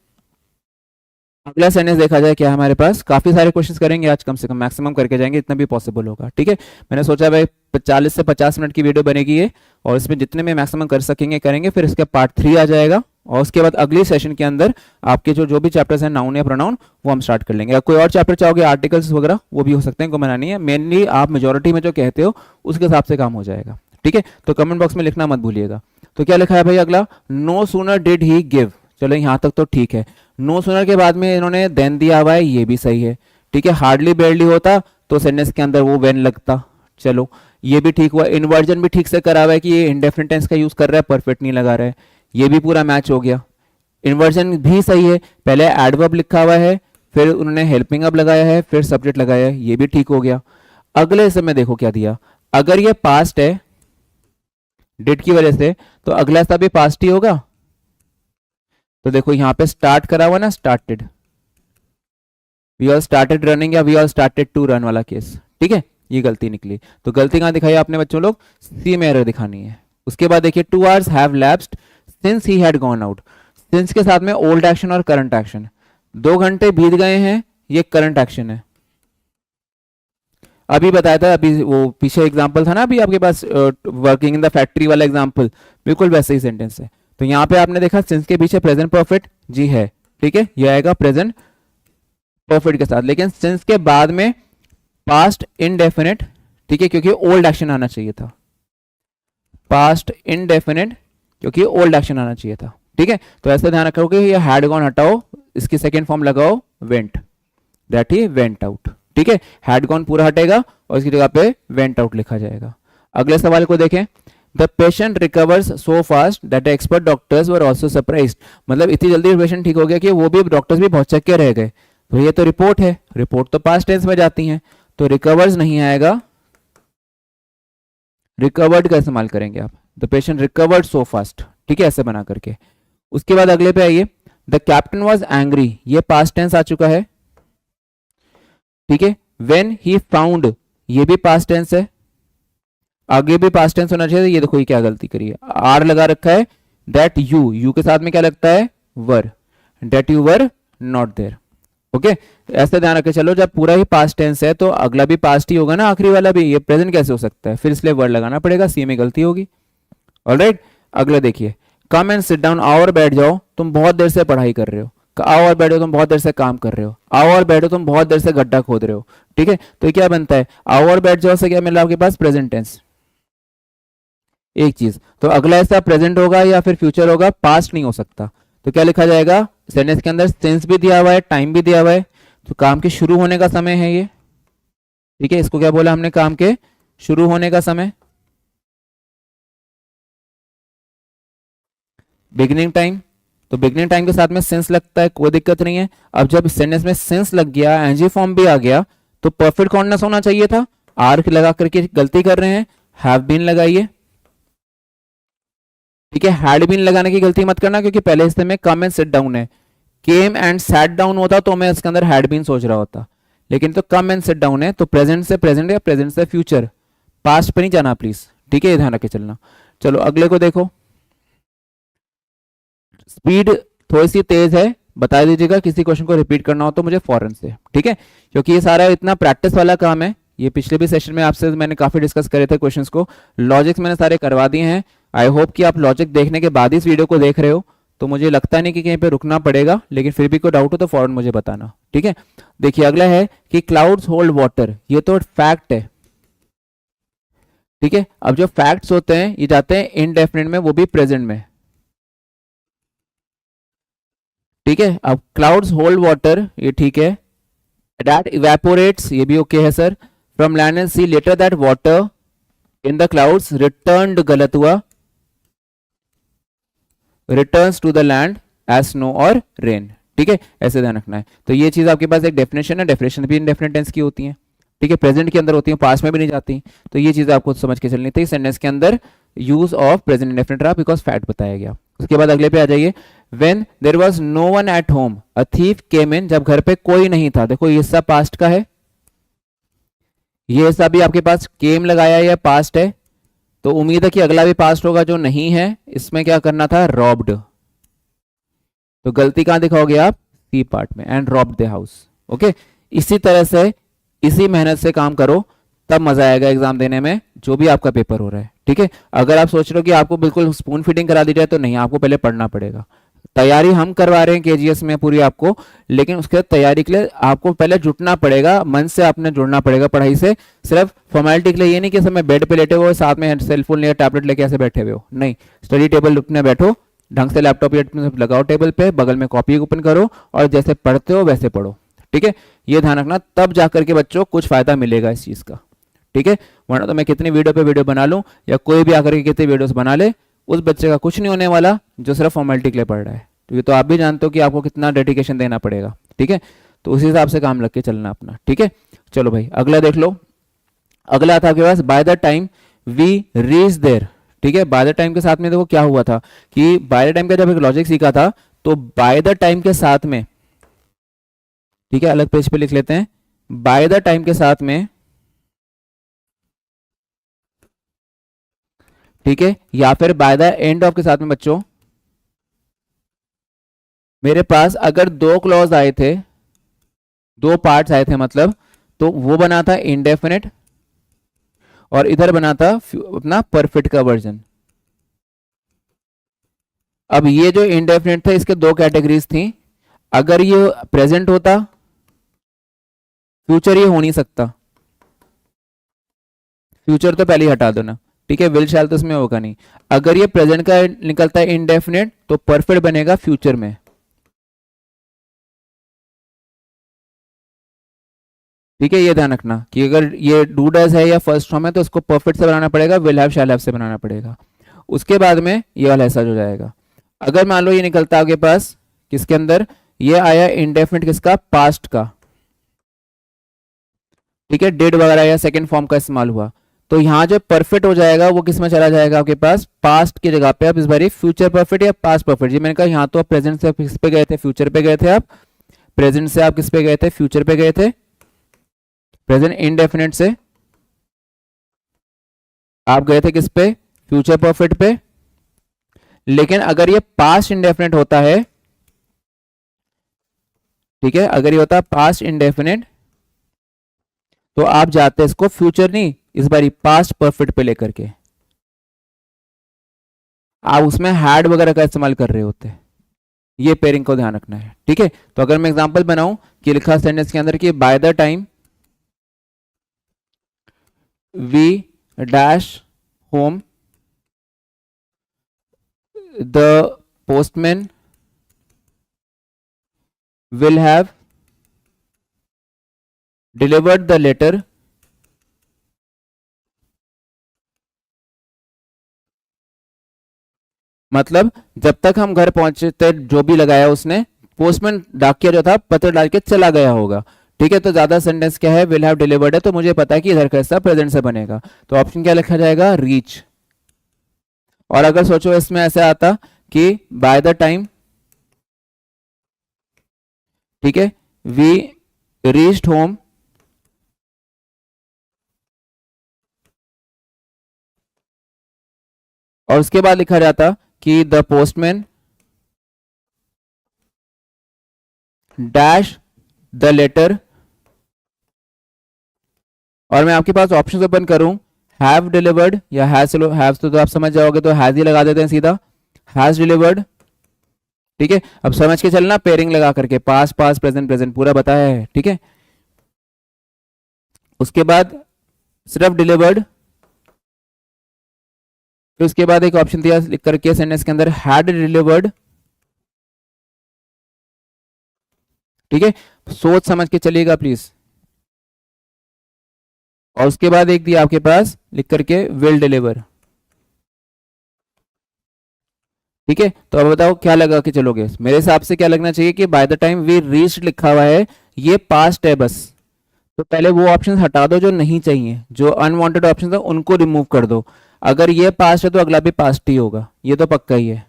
अगला सेंटेंस देखा जाए क्या हमारे पास, काफी सारे क्वेश्चंस करेंगे आज, कम से कम मैक्सिमम करके जाएंगे, इतना भी पॉसिबल होगा। ठीक है, मैंने सोचा भाई 40 से 50 मिनट की वीडियो बनेगी ये, और इसमें जितने में मैक्सिमम कर सकेंगे करेंगे। फिर इसका पार्ट 3 आ जाएगा, और उसके बाद अगली सेशन के अंदर आपके जो भी चैप्टर्स हैं नाउन या प्रोनाउन, वो हम स्टार्ट कर लेंगे। अगर कोई और चैप्टर चाहोगे आर्टिकल्स वगैरह, वो भी हो सकते हैं, कोई मना नहीं है। मेनली आप मेजोरिटी में जो कहते हो उसके हिसाब से काम हो जाएगा। ठीक है, तो कमेंट बॉक्स में लिखना मत भूलिएगा। तो क्या लिखा है भाई अगला, no sooner did he give. चलो यहां तक तो ठीक है। नो सूनर के बाद में इन्होंने देन दिया हुआ है, ये भी सही है। ठीक है, हार्डली बेयरली होता तो सेंटेंस के अंदर वो वेन लगता। चलो ये भी ठीक हुआ। इन्वर्जन भी ठीक से करा हुआ है कि ये इंडेफिनिट टेंस का यूज कर रहा है, परफेक्ट नहीं लगा रहा है, ये भी पूरा मैच हो गया। इन्वर्जन भी सही है, पहले एडवर्ब लिखा हुआ है, फिर उन्होंने हेल्पिंग अब लगाया है, फिर सब्जेक्ट लगाया है, ये भी ठीक हो गया। अगले समय देखो क्या दिया, अगर ये पास्ट है डिड की वजह से, तो अगला हिस्सा भी पास्ट ही होगा। तो देखो यहां पे स्टार्ट करा हुआ ना, started, we are started running या we are started to run वाला केस। ठीक है, ये गलती निकली। तो गलती कहां दिखाई आपने बच्चों लोग, सी में एरर दिखानी है। उसके बाद देखिए 2 hours have lapsed since he had gone out. Since के साथ में ओल्ड एक्शन और करंट एक्शन, 2 घंटे बीत गए हैं, ये करंट एक्शन है। अभी बताया था, अभी वो पीछे एग्जांपल था ना अभी आपके पास, वर्किंग इन द फैक्ट्री वाला एग्जांपल, बिल्कुल वैसे ही सेंटेंस है। तो यहां पे आपने देखा सिंस के पीछे प्रेजेंट परफेक्ट जी है। ठीक है, ये आएगा प्रेजेंट परफेक्ट के साथ, लेकिन सिंस के बाद में पास्ट इनडेफिनिट। ठीक है, क्योंकि ओल्ड एक्शन आना चाहिए था, पास्ट इनडेफिनिट क्योंकि ओल्ड एक्शन आना चाहिए था। ठीक है, तो ऐसा ध्यान रखो कि ये हैड गॉन हटाओ, इसकी सेकेंड फॉर्म लगाओ went, that he went out. ठीक है, हैड गॉन पूरा हटेगा और इसकी जगह पे वेंट आउट लिखा जाएगा। अगले सवाल को देखें, the patient recovers so fast that expert doctors were also surprised. मतलब इतनी जल्दी पेशेंट ठीक हो गया कि वो भी डॉक्टर्स भी बहुत चक्के रह गए। तो ये तो रिपोर्ट है, रिपोर्ट तो पास्ट टेंस में जाती हैं, तो रिकवर्स नहीं आएगा, रिकवर्ड का इस्तेमाल करेंगे आप। The patient recovered so fast. ठीक है, ऐसे बना करके। उसके बाद अगले पे आइए, द कैप्टन वॉज एंग्री, ये पास्ट टेंस आ चुका है। ठीक है, व्हेन ही फाउंड, ये भी पास्ट टेंस है, आगे भी पास्ट टेंस होना चाहिए। ये देखो ये क्या गलती करी है, आर लगा रखा है। दैट यू के साथ में क्या लगता है, were, that you were not there. Okay, ऐसे ध्यान रखे चलो, जब पूरा ही पास्ट टेंस है तो अगला भी पास्ट ही होगा ना, आखिरी वाला भी। ये प्रेजेंट कैसे हो सकता है, फिर इसलिए वर्ड लगाना पड़ेगा, सी में गलती होगी। ऑलराइट, अगला देखिए, कम एंड सिट डाउन, आओ और बैठ जाओ, तुम बहुत देर से पढ़ाई कर रहे हो। आओ और बैठो, तुम बहुत देर से काम कर रहे हो। आओ और बैठो, तुम बहुत देर से गड्ढा खोद रहे हो। ठीक है, तो क्या बनता है, आओ और बैठ जाओ से क्या मिला आपके पास, प्रेजेंट टेंस। एक चीज, तो अगला ऐसा प्रेजेंट होगा या फिर फ्यूचर होगा, पास्ट नहीं हो सकता। तो क्या लिखा जाएगा, सेंटेंस के अंदर सेंस भी दिया हुआ है, टाइम भी दिया हुआ है, तो काम के शुरू होने का समय है ये। ठीक है, इसको क्या बोला हमने, काम के शुरू होने का समय, बिगिनिंग टाइम। तो बिगिनिंग टाइम के साथ में सेंस लगता है, कोई दिक्कत नहीं है। अब जब सेंटेंस में सेंस लग गया, एनजी फॉर्म भी आ गया, तो परफेक्ट कॉन्टिन्यूअस होना चाहिए था। आर लगा करके गलती कर रहे हैं, हैव बीन लगाइए। ठीक है, हैड बीन लगाने की गलती मत करना, क्योंकि पहले हिस्से में कम एंड सिट डाउन है। केम एंड सैट डाउन होता तो मैं इसके अंदर हैड बीन सोच रहा होता, लेकिन तो कम एंड सिट डाउन है, तो प्रेजेंट से प्रेजेंट या प्रेजेंट से फ्यूचर, पास्ट पे नहीं जाना प्लीज। ठीक है, ये ध्यान रख के चलना। चलो अगले को देखो, स्पीड थोड़ी सी तेज है, बता दीजिएगा, किसी क्वेश्चन को रिपीट करना हो तो मुझे फौरन से। ठीक है, क्योंकि ये सारा इतना प्रैक्टिस वाला काम है। ये पिछले भी सेशन में आपसे मैंने काफी डिस्कस करे थे क्वेश्चंस को, लॉजिक्स मैंने सारे करवा दिए हैं। आई होप कि आप लॉजिक देखने के बाद इस वीडियो को देख रहे हो, तो मुझे लगता नहीं कि कहीं पे रुकना पड़ेगा, लेकिन फिर भी कोई डाउट हो तो फौरन मुझे बताना। ठीक है, देखिए अगला है कि क्लाउड्स होल्ड वाटर, ये तो फैक्ट है। ठीक है, अब जो फैक्ट्स होते हैं ये जाते हैं इनडेफिनिट में, वो भी प्रेजेंट में। ठीक है, अब क्लाउड्स होल्ड वाटर, ये ठीक है। दैट इवेपोरेट्स, ये भी ओके है sir. From land and sea later that water in the clouds returned, गलत हुआ, returns to the land as snow और रेन। ठीक है, ऐसे ध्यान रखना है। तो ये चीज आपके पास एक डेफिनेशन है, डेफिनेशन भी इंडेफिनिट टेंस की होती है। ठीक है, प्रेजेंट के अंदर होती है, पास्ट में भी नहीं जाती। तो ये चीज आपको समझ के चलनी थी। सेंटेंस के अंदर यूज ऑफ प्रेजेंट इंडेफिनिट रहा, बिकॉज फैक्ट बताया गया। उसके बाद अगले पे आ जाइए, when there was no one at home a thief came in, जब घर पे कोई नहीं था। देखो ये हिस्सा पास्ट का है, ये हिस्सा भी आपके पास केम लगाया या पास्ट है, तो उम्मीद है कि अगला भी पास्ट होगा, जो नहीं है इसमें क्या करना था, रॉब्ड। तो गलती कहां दिखाओगे आप, सी पार्ट में, and robbed the house. Okay, इसी तरह से इसी मेहनत से काम करो, तब मजा आएगा एग्जाम देने में, जो भी आपका पेपर हो रहा है। ठीक है, अगर आप सोच रहे हो कि आपको बिल्कुल स्पून फीडिंग करा दी जाए, तो नहीं, आपको पहले पढ़ना पड़ेगा। तैयारी हम करवा रहे हैं केजीएस में पूरी आपको, लेकिन उसके तैयारी के लिए आपको पहले जुटना पड़ेगा, मन से आपने जुड़ना पड़ेगा पढ़ाई से। सिर्फ फॉर्मेलिटी के लिए ये नहीं कि समय बेड पे लेटे हुए साथ में सेलफोन या टैबलेट लेके ऐसे बैठे हुए हो, नहीं, स्टडी टेबल अपने बैठो, ढंग से लैपटॉप लगाओ टेबल पे, बगल में कॉपी ओपन करो और जैसे पढ़ते हो वैसे पढ़ो। ठीक है, ये ध्यान रखना, तब जाकर के बच्चों कुछ फायदा मिलेगा इस चीज का। ठीक है, वरना तो मैं कितनी वीडियो पे वीडियो बना लूं या कोई भी आकर के कितनी वीडियोस बना ले, उस बच्चे का कुछ नहीं होने वाला जो सिर्फ फॉर्मेलिटी के लिए पढ़ रहा है। तो ये तो आप भी जानते हो कि आपको कितना डेडिकेशन देना पड़ेगा। ठीक है, तो उसी हिसाब से काम लग के चलना अपना। ठीक है, चलो भाई अगला देख लो। अगला था आपके पास by the time we reach there. ठीक है, बाय द टाइम के साथ में देखो क्या हुआ था कि बाय द टाइम का जब एक लॉजिक सीखा था, तो बाय द टाइम के साथ में, ठीक है, अलग पेज पे लिख लेते हैं, बाय द टाइम के साथ में, ठीक है, या फिर बाय द एंड ऑफ के साथ में बच्चों, मेरे पास अगर दो क्लॉज आए थे, दो पार्ट्स आए थे मतलब, तो वो बना था इंडेफिनिट और इधर बना था अपना परफेक्ट का वर्जन। अब ये जो इंडेफिनिट थे इसके दो कैटेगरीज थी, अगर ये प्रेजेंट होता, फ्यूचर ये हो नहीं सकता, फ्यूचर तो पहले ही हटा दो ना। ठीक है, विल शैल तो इसमें होगा नहीं। अगर ये प्रेजेंट का निकलता है इंडेफिनिट, तो परफेक्ट बनेगा फ्यूचर में। ठीक है, ये ध्यान रखना कि अगर ये डू डज है या फर्स्ट फॉर्म है, तो उसको परफेक्ट से बनाना पड़ेगा, विल हैव शैल हैव से बनाना पड़ेगा। उसके बाद में ये वाला ऐसा हो जाएगा। अगर मान लो ये निकलता आपके पास किसके अंदर, ये आया इंडेफिनिट किसका, पास्ट का, ठीक है, डेड वगैरह या सेकंड फॉर्म का इस्तेमाल हुआ, तो यहां जो परफेक्ट हो जाएगा वो किस में चला जाएगा आपके पास, पास्ट की जगह पे आप इस बार फ्यूचर परफेक्ट या पास्ट परफेक्ट। जी मैंने कहा यहाँ तो आप प्रेजेंट से किस पे गए थे, फ्यूचर पे गए थे आप, प्रेजेंट से आप किस पे गए थे, फ्यूचर पे गए थे, प्रेजेंट इनडेफिनिट से आप गए थे किस पे, फ्यूचर परफेक्ट पे। लेकिन अगर ये पास्ट इंडेफिनिट होता है, ठीक है, अगर ये होता है पास्ट इंडेफिनिट, तो आप जाते इसको फ्यूचर नहीं, इस बार पास्ट परफेक्ट पे लेकर के, आप उसमें हैड वगैरह का इस्तेमाल कर रहे होते। ये पेयरिंग को ध्यान रखना है। ठीक है, तो अगर मैं एग्जांपल बनाऊं कि लिखा सेंटेंस के अंदर कि by the time we dash home the postman will have delivered the letter, मतलब जब तक हम घर पहुंचे थे, जो भी लगाया उसने, पोस्टमैन डाकिया जो था पत्र डाल के चला गया होगा। ठीक है, तो ज्यादा सेंटेंस क्या है, विल हैव डिलीवर्ड है, तो मुझे पता है कि इधर का हिस्सा प्रेजेंट से बनेगा, तो ऑप्शन क्या लिखा जाएगा, रीच। और अगर सोचो इसमें ऐसे आता कि बाय द टाइम, ठीक है, वी रीच्ड होम और उसके बाद लिखा जाता कि the postman dash the letter, और मैं आपके पास ऑप्शन ओपन करूं, हैव डिलीवर्ड या हैव तो आप समझ जाओगे, तो हैज ही लगा देते हैं सीधा, हैज डिलीवर्ड। ठीक है, अब समझ के चलना, पेयरिंग लगा करके, पास पास प्रेजेंट प्रेजेंट पूरा बताया है। ठीक है, उसके बाद सिर्फ डिलीवर्ड, फिर उसके बाद एक ऑप्शन दिया लिख करके सेंटेंस के अंदर हैड डिलीवर्ड। ठीक है, सोच समझ के चलिएगा प्लीज। और उसके बाद एक दिया आपके पास लिख करके विल डिलीवर। ठीक है, तो अब बताओ क्या लगा के चलोगे, मेरे हिसाब से क्या लगना चाहिए कि by the time we reached लिखा हुआ है, ये पास्ट है बस, तो पहले वो ऑप्शन हटा दो जो नहीं चाहिए, जो अनवांटेड ऑप्शन है उनको रिमूव कर दो। अगर ये पास्ट है तो अगला भी पास्ट ही होगा, ये तो पक्का ही है।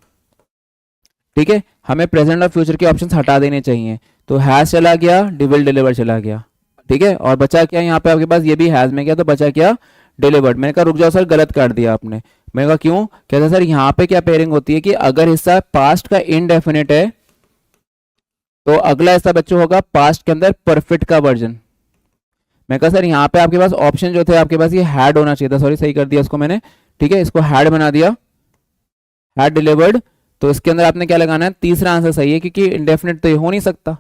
ठीक है, हमें प्रेजेंट और फ्यूचर के ऑप्शंस हटा देने चाहिए। तो हैज चला गया, विल डिलीवर चला गया, ठीक है, और बचा क्या यहाँ पे आपके पास, ये भी हैज में गया, तो बचा क्या, डिलीवर्ड। मैंने कहा रुक जाओ सर, गलत काट दिया आपने। मैंने कहा क्यों, कहता सर यहाँ पे क्या पेयरिंग होती है कि अगर हिस्सा पास्ट का इनडेफिनिट है तो अगला हिस्सा बच्चों होगा पास्ट के अंदर परफेक्ट का वर्जन। मैं कहा सर यहाँ पे आपके पास ऑप्शन जो थे आपके पास ये हैड होना चाहिए था, सॉरी सही कर दिया इसको मैंने, ठीक है, इसको हैड बना दिया, हैड डिलीवर्ड। तो इसके अंदर आपने क्या लगाना है, तीसरा आंसर सही है क्योंकि इंडेफिनिट तो ये हो नहीं सकता,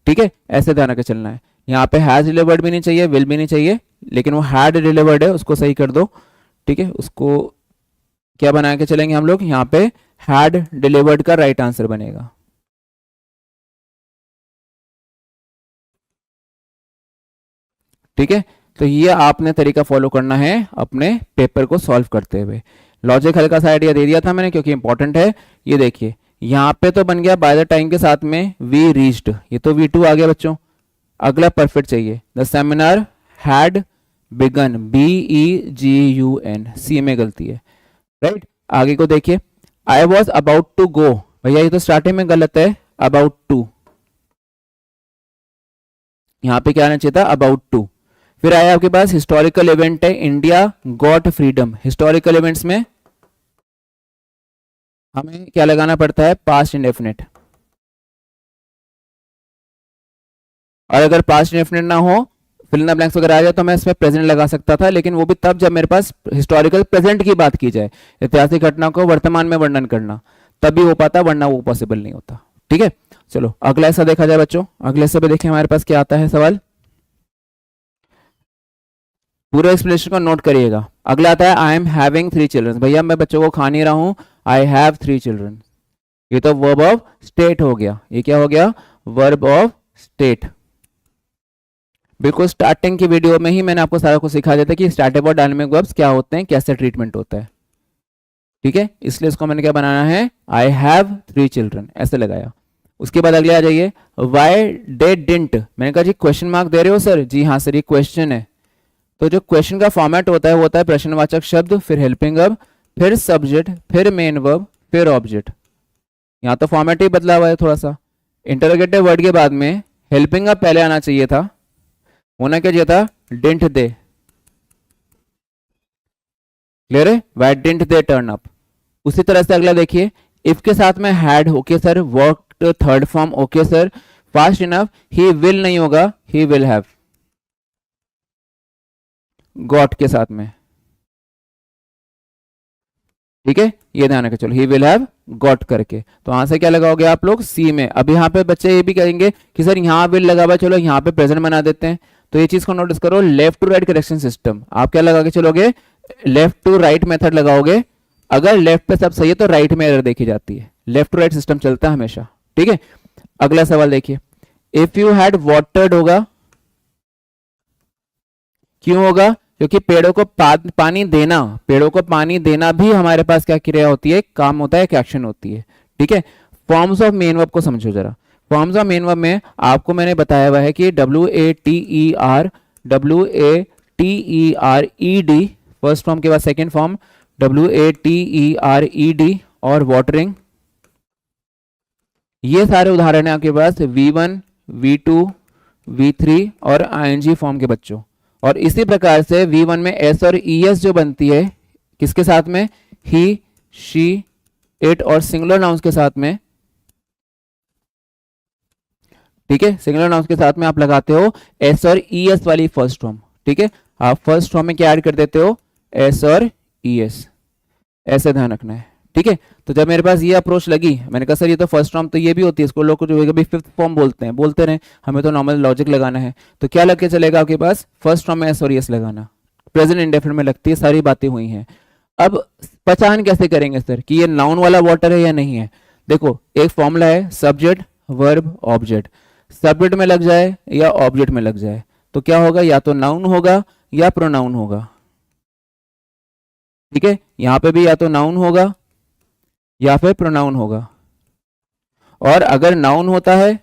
ठीक है, ऐसे ध्यान रखकर चलना है। यहाँ पे हैज डिलीवर्ड भी नहीं चाहिए, विल भी नहीं चाहिए, लेकिन वो हैड डिलीवर्ड है, उसको सही कर दो, ठीक है, उसको क्या बना के चलेंगे हम लोग, यहाँ पे हैड डिलीवर्ड का राइट आंसर बनेगा। ठीक है, तो ये आपने तरीका फॉलो करना है अपने पेपर को सॉल्व करते हुए। लॉजिक हल्का सा आइडिया दे दिया था मैंने क्योंकि इंपॉर्टेंट है। ये देखिए यहाँ पे तो बन गया बाय द टाइम के साथ में वी रीच्ड, ये तो V2 आ गया बच्चों। अगला परफेक्ट चाहिए, the seminar had begun, BEGUN, C में गलती है, राइट। आगे को देखिए, I was about to go, भैया ये तो स्टार्टिंग में गलत है, अबाउट टू, यहाँ पे क्या आना चाहिए था, अबाउट टू। फिर आया आपके पास हिस्टोरिकल इवेंट है, India got freedom. Historical events में हमें क्या लगाना पड़ता है, पास्ट इंडेफिनिट। और अगर पास्ट इंडेफिनिट ना हो, फिल इन द ब्लैंक्स वगैरह आ जाए तो मैं इसमें प्रेजेंट लगा सकता था, लेकिन वो भी तब जब मेरे पास हिस्टोरिकल प्रेजेंट की बात की जाए, ऐतिहासिक घटना को वर्तमान में वर्णन करना, तभी हो पाता, वरना वो पॉसिबल नहीं होता। ठीक है, चलो अगला हिस्सा देखा जाए बच्चों। अगले हिस्से पे देखिए हमारे पास क्या आता है सवाल, पूरे एक्सप्लेनेशन को नोट करिएगा। अगला आता है आई एम हैविंग 3 चिल्ड्रन, भैया मैं बच्चों को खा नहीं रहा हूं, आई हैव 3 चिल्ड्रन। ये तो वर्ब ऑफ स्टेट हो गया, ये क्या हो गया, वर्ब ऑफ स्टेट। बिल्कुल स्टार्टिंग की वीडियो में ही मैंने आपको सारा कुछ सिखा दिया था कि स्टार्टिव और डायनामिक वर्ब्स क्या होते हैं, कैसे ट्रीटमेंट होता है। ठीक है, इसलिए इसको मैंने क्या बनाना है, आई हैव 3 चिल्ड्रन ऐसे लगाया। उसके बाद अगले आ जाइए, वाई डे डिंट, मैंने कहा जी क्वेश्चन मार्क दे रहे हो सर, जी हाँ सर ये क्वेश्चन है। तो जो क्वेश्चन का फॉर्मेट होता है वो होता है प्रश्नवाचक शब्द, फिर हेल्पिंग वर्ब, फिर सब्जेक्ट, फिर मेन वर्ब, फिर ऑब्जेक्ट। यहाँ तो फॉर्मेट ही बदला हुआ है थोड़ा सा। इंटरोगेटिव वर्ड के बाद में हेल्पिंग वर्ब पहले आना चाहिए था, होना क्या चाहिए था, डिंट दे। क्लियर है, why didn't they turn up. उसी तरह से अगला देखिए, इफ के साथ में had, okay sir, work third form, okay sir, fast enough, he will नहीं होगा, ही विल हैव, गॉट के साथ में। ठीक है, ये ध्यान रखें, चलो ही विल हैव गॉट करके, तो यहां से क्या लगाओगे आप लोग, सी में। अब यहाँ पे बच्चे ये भी कहेंगे कि सर यहाँ विल लगा हुआ, चलो यहाँ पे प्रेजेंट बना देते हैं। तो ये चीज को नोटिस करो, left to right correction system, आप क्या लगा के चलोगे, लेफ्ट टू राइट मेथड लगाओगे। अगर लेफ्ट पे सब सही है तो राइट में एरर देखी जाती है, लेफ्ट टू राइट सिस्टम चलता है हमेशा। ठीक है, अगला सवाल देखिए, इफ यू हैड वाटर्ड होगा, क्यों होगा, क्योंकि पेड़ों को पानी देना, पेड़ों को पानी देना भी हमारे पास क्या क्रिया होती है, काम होता है, एक एक्शन होती है। ठीक है, फॉर्म्स ऑफ मेन वर्ब को समझो जरा। फॉर्म्स ऑफ मेन वर्ब में आपको मैंने बताया हुआ है कि WATER फर्स्ट फॉर्म के बाद सेकेंड फॉर्म WATERED और वाटरिंग, ये सारे उदाहरण है आपके पास V1, V2, V3 और ING फॉर्म के बच्चों। और इसी प्रकार से V1 में S और ES जो बनती है किसके साथ में, ही, शी, इट और सिंगुलर नाउन्स के साथ में। ठीक है, सिंगुलर नाउन्स के साथ में आप लगाते हो S और ES वाली फर्स्ट फॉर्म। ठीक है, आप फर्स्ट फॉर्म में क्या ऐड कर देते हो, S और ES, ऐसे ध्यान रखना है। ठीक है, तो जब मेरे पास ये अप्रोच लगी, मैंने कहा सर ये तो फर्स्ट फॉर्म तो ये भी होती है, इसको लोग कुछ भी फिफ्थ फॉर्म बोलते हैं, बोलते रहे, हमें तो नॉर्मल लॉजिक लगाना है। तो क्या लग के चलेगा आपके पास, फर्स्ट फॉर्म में एस और एस लगाना, प्रेजेंट इंडेफिनिट में लगती है, सारी बातें हुई हैं। अब पहचान कैसे करेंगे सर कि ये नाउन वाला वाटर है या नहीं है। देखो एक फॉर्मूला है, सब्जेक्ट वर्ब ऑब्जेक्ट, सब्जेक्ट में लग जाए या ऑब्जेक्ट में लग जाए तो क्या होगा, या तो नाउन होगा या प्रोनाउन होगा। ठीक है, यहां पे भी या तो नाउन होगा या फिर प्रोनाउन होगा। और अगर नाउन होता है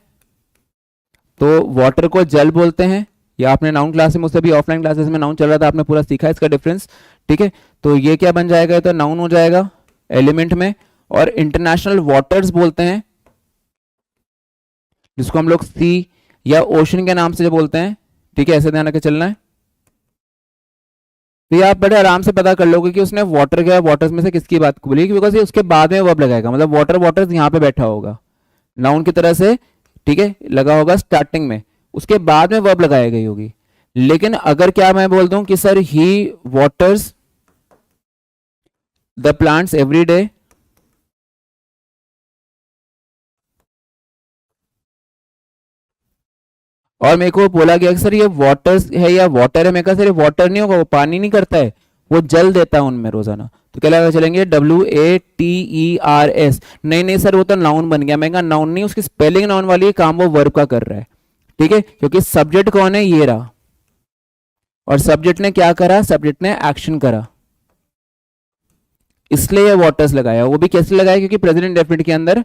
तो वाटर को जल बोलते हैं, या आपने नाउन क्लास में, मुझसे भी ऑफलाइन क्लासेस में नाउन चल रहा था, आपने पूरा सीखा इसका डिफरेंस। ठीक है, तो ये क्या बन जाएगा, तो नाउन हो जाएगा एलिमेंट में, और इंटरनेशनल वाटर्स बोलते हैं, जिसको हम लोग सी या ओशन के नाम से जो बोलते हैं। ठीक है, ऐसे ध्यान रखे चलना है। तो ये आप बड़े आराम से पता कर लोगे कि उसने वाटर क्या, वाटर्स में से किसकी बात बोली, बिकॉज ये उसके बाद में वर्ब लगाएगा, मतलब वाटर वाटर्स यहाँ पे बैठा होगा नाउन की तरह से। ठीक है, लगा होगा स्टार्टिंग में, उसके बाद में वर्ब लगाई गई होगी। लेकिन अगर क्या मैं बोल दूं कि sir he waters the plants every day, और मेरे को बोला गया कि सर ये वाटर है या वाटर है, मैं कहा सर ये वाटर नहीं होगा, वो पानी नहीं करता है, वो जल देता है उनमें रोजाना। तो क्या लगा चलेंगे, WATERS। नहीं नहीं सर वो तो नाउन बन गया। मैं कहा नाउन नहीं, उसकी स्पेलिंग नाउन वाली है, काम वो वर्ब का कर रहा है। ठीक है, क्योंकि सब्जेक्ट कौन है, ये रहा, और सब्जेक्ट ने क्या करा, सब्जेक्ट ने एक्शन करा, इसलिए ये वाटर्स लगाया। वो भी कैसे लगाया, क्योंकि प्रेजेंट इंडेफिनिट के अंदर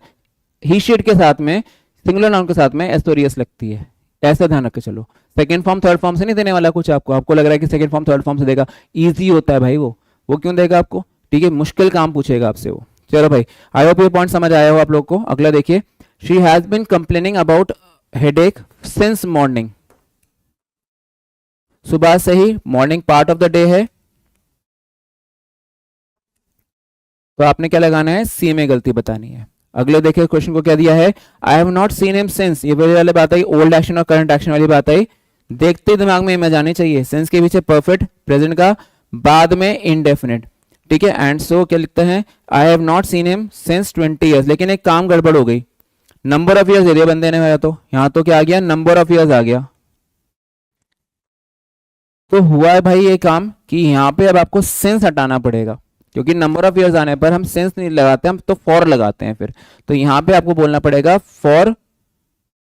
ही शीट के साथ में सिंगुलर नाउन के साथ में एस लगती है। ऐसा ध्यान रख के चलो, सेकंड फॉर्म थर्ड फॉर्म से नहीं देने वाला कुछ आपको। आपको लग रहा है कि सेकंड फॉर्म थर्ड फॉर्म से देगा, इजी होता है भाई वो क्यों देगा आपको। ठीक है, मुश्किल काम पूछेगा आपसे वो। चलो भाई, आई होप ये पॉइंट समझ आया हो आप लोग को। अगला देखिए, she has been complaining about headache since morning. सुबह से ही, morning part of the day है, तो आपने क्या लगाना है, सी में गलती बतानी है। अगले देखिए क्वेश्चन को क्या दिया है, I have not seen him since. ये वाली बात आई, ओल्ड एक्शन और करंट एक्शन वाली बात आई। देखते दिमाग में इमेज आनी चाहिए, सिंस के पीछे परफेक्ट प्रेजेंट का, बाद में इनडेफिनिट। ठीक है, एंड सो क्या लिखते हैं, I have not seen him since 20 years. लेकिन एक काम गड़बड़ हो गई, नंबर ऑफ ईयर्स दे दिया बंदे ने मेरा, तो यहां तो क्या आ गया, नंबर ऑफ ईयर्स आ गया। तो हुआ है भाई ये काम कि यहां पे अब आपको सिंस हटाना पड़ेगा, क्योंकि नंबर ऑफ ईयर्स आने पर हम सेंस नहीं लगाते, हम तो फॉर लगाते हैं फिर। तो यहां पे आपको बोलना पड़ेगा फॉर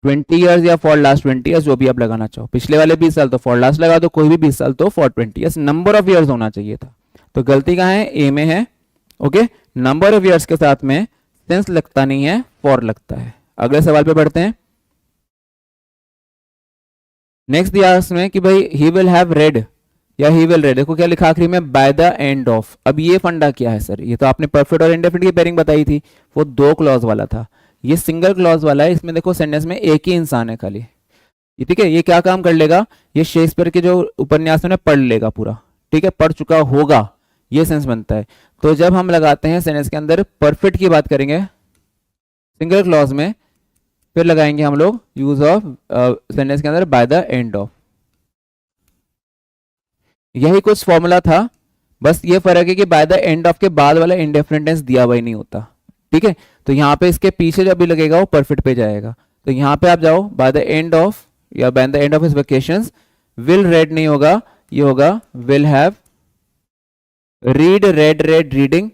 20 ईयर्स या फॉर लास्ट 20 ईयर्स, जो भी आप लगाना चाहो। पिछले वाले 20 साल तो फॉर लास्ट लगा दो, कोई भी 20 साल तो for 20 years. Number of years होना चाहिए था, तो गलती कहां है, ए में है। ओके, नंबर ऑफ ईयर्स के साथ में सेंस लगता नहीं है, फॉर लगता है। अगले सवाल पे बढ़ते हैं। नेक्स्ट दिया उसमें कि भाई ही विल हैव रेड या ही विल रेड, देखो क्या लिखा आखिरी में, बाय द एंड ऑफ। अब ये फंडा क्या है सर, ये तो आपने परफेक्ट और इंडेफिनिट की पेयरिंग बताई थी, वो दो क्लॉज वाला था, ये सिंगल क्लॉज वाला है। इसमें देखो सेंटेंस में एक ही इंसान है खाली, ठीक है। ये क्या काम कर लेगा, ये शेक्सपियर के जो उपन्यास में पढ़ लेगा पूरा, ठीक है, पढ़ चुका होगा, ये सेंस बनता है। तो जब हम लगाते हैं सेंटेंस के अंदर परफेक्ट की बात करेंगे सिंगल क्लॉज में, फिर लगाएंगे हम लोग यूज ऑफ सेंटेंस के अंदर बाय द एंड ऑफ। यही कुछ फॉर्मूला था, बस ये फर्क है कि बाय द एंड ऑफ के बाद वाला इंडेफिनिट टेंस दिया हुआ ही नहीं होता, ठीक है। तो यहाँ पे इसके पीछे जब भी लगेगा वो परफेक्ट पे जाएगा। तो यहाँ पे आप जाओ, बाय द एंड ऑफ या by the end of his vacations, will read नहीं होगा, ये होगा will have read, red red reading,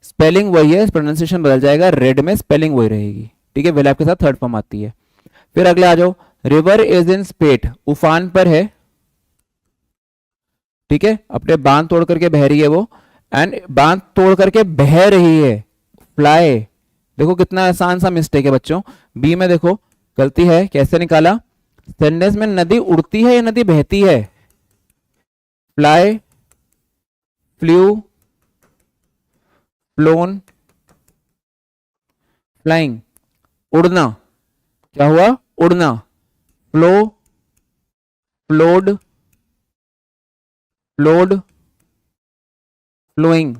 spelling वही है, प्रोनाउंसिएशन बदल जाएगा, रेड में स्पेलिंग वही रहेगी, ठीक है। विल हैव के साथ थर्ड फॉर्म आती है। फिर अगले आ जाओ, रिवर इज इन स्पेट, उफान पर है, ठीक है, अपने बांध तोड़ करके बह रही है वो, एंड बांध तोड़ करके बह रही है, फ्लाई। देखो कितना आसान सा मिस्टेक है बच्चों, बी में देखो गलती है, कैसे निकाला, सेंटेंस में नदी उड़ती है या नदी बहती है, फ्लाई, फ्लू, फ्लोन, फ्लाइंग, उड़ना, क्या हुआ, उड़ना, फ्लो, फ्लोड, फ्लोड, फ्लोइंग,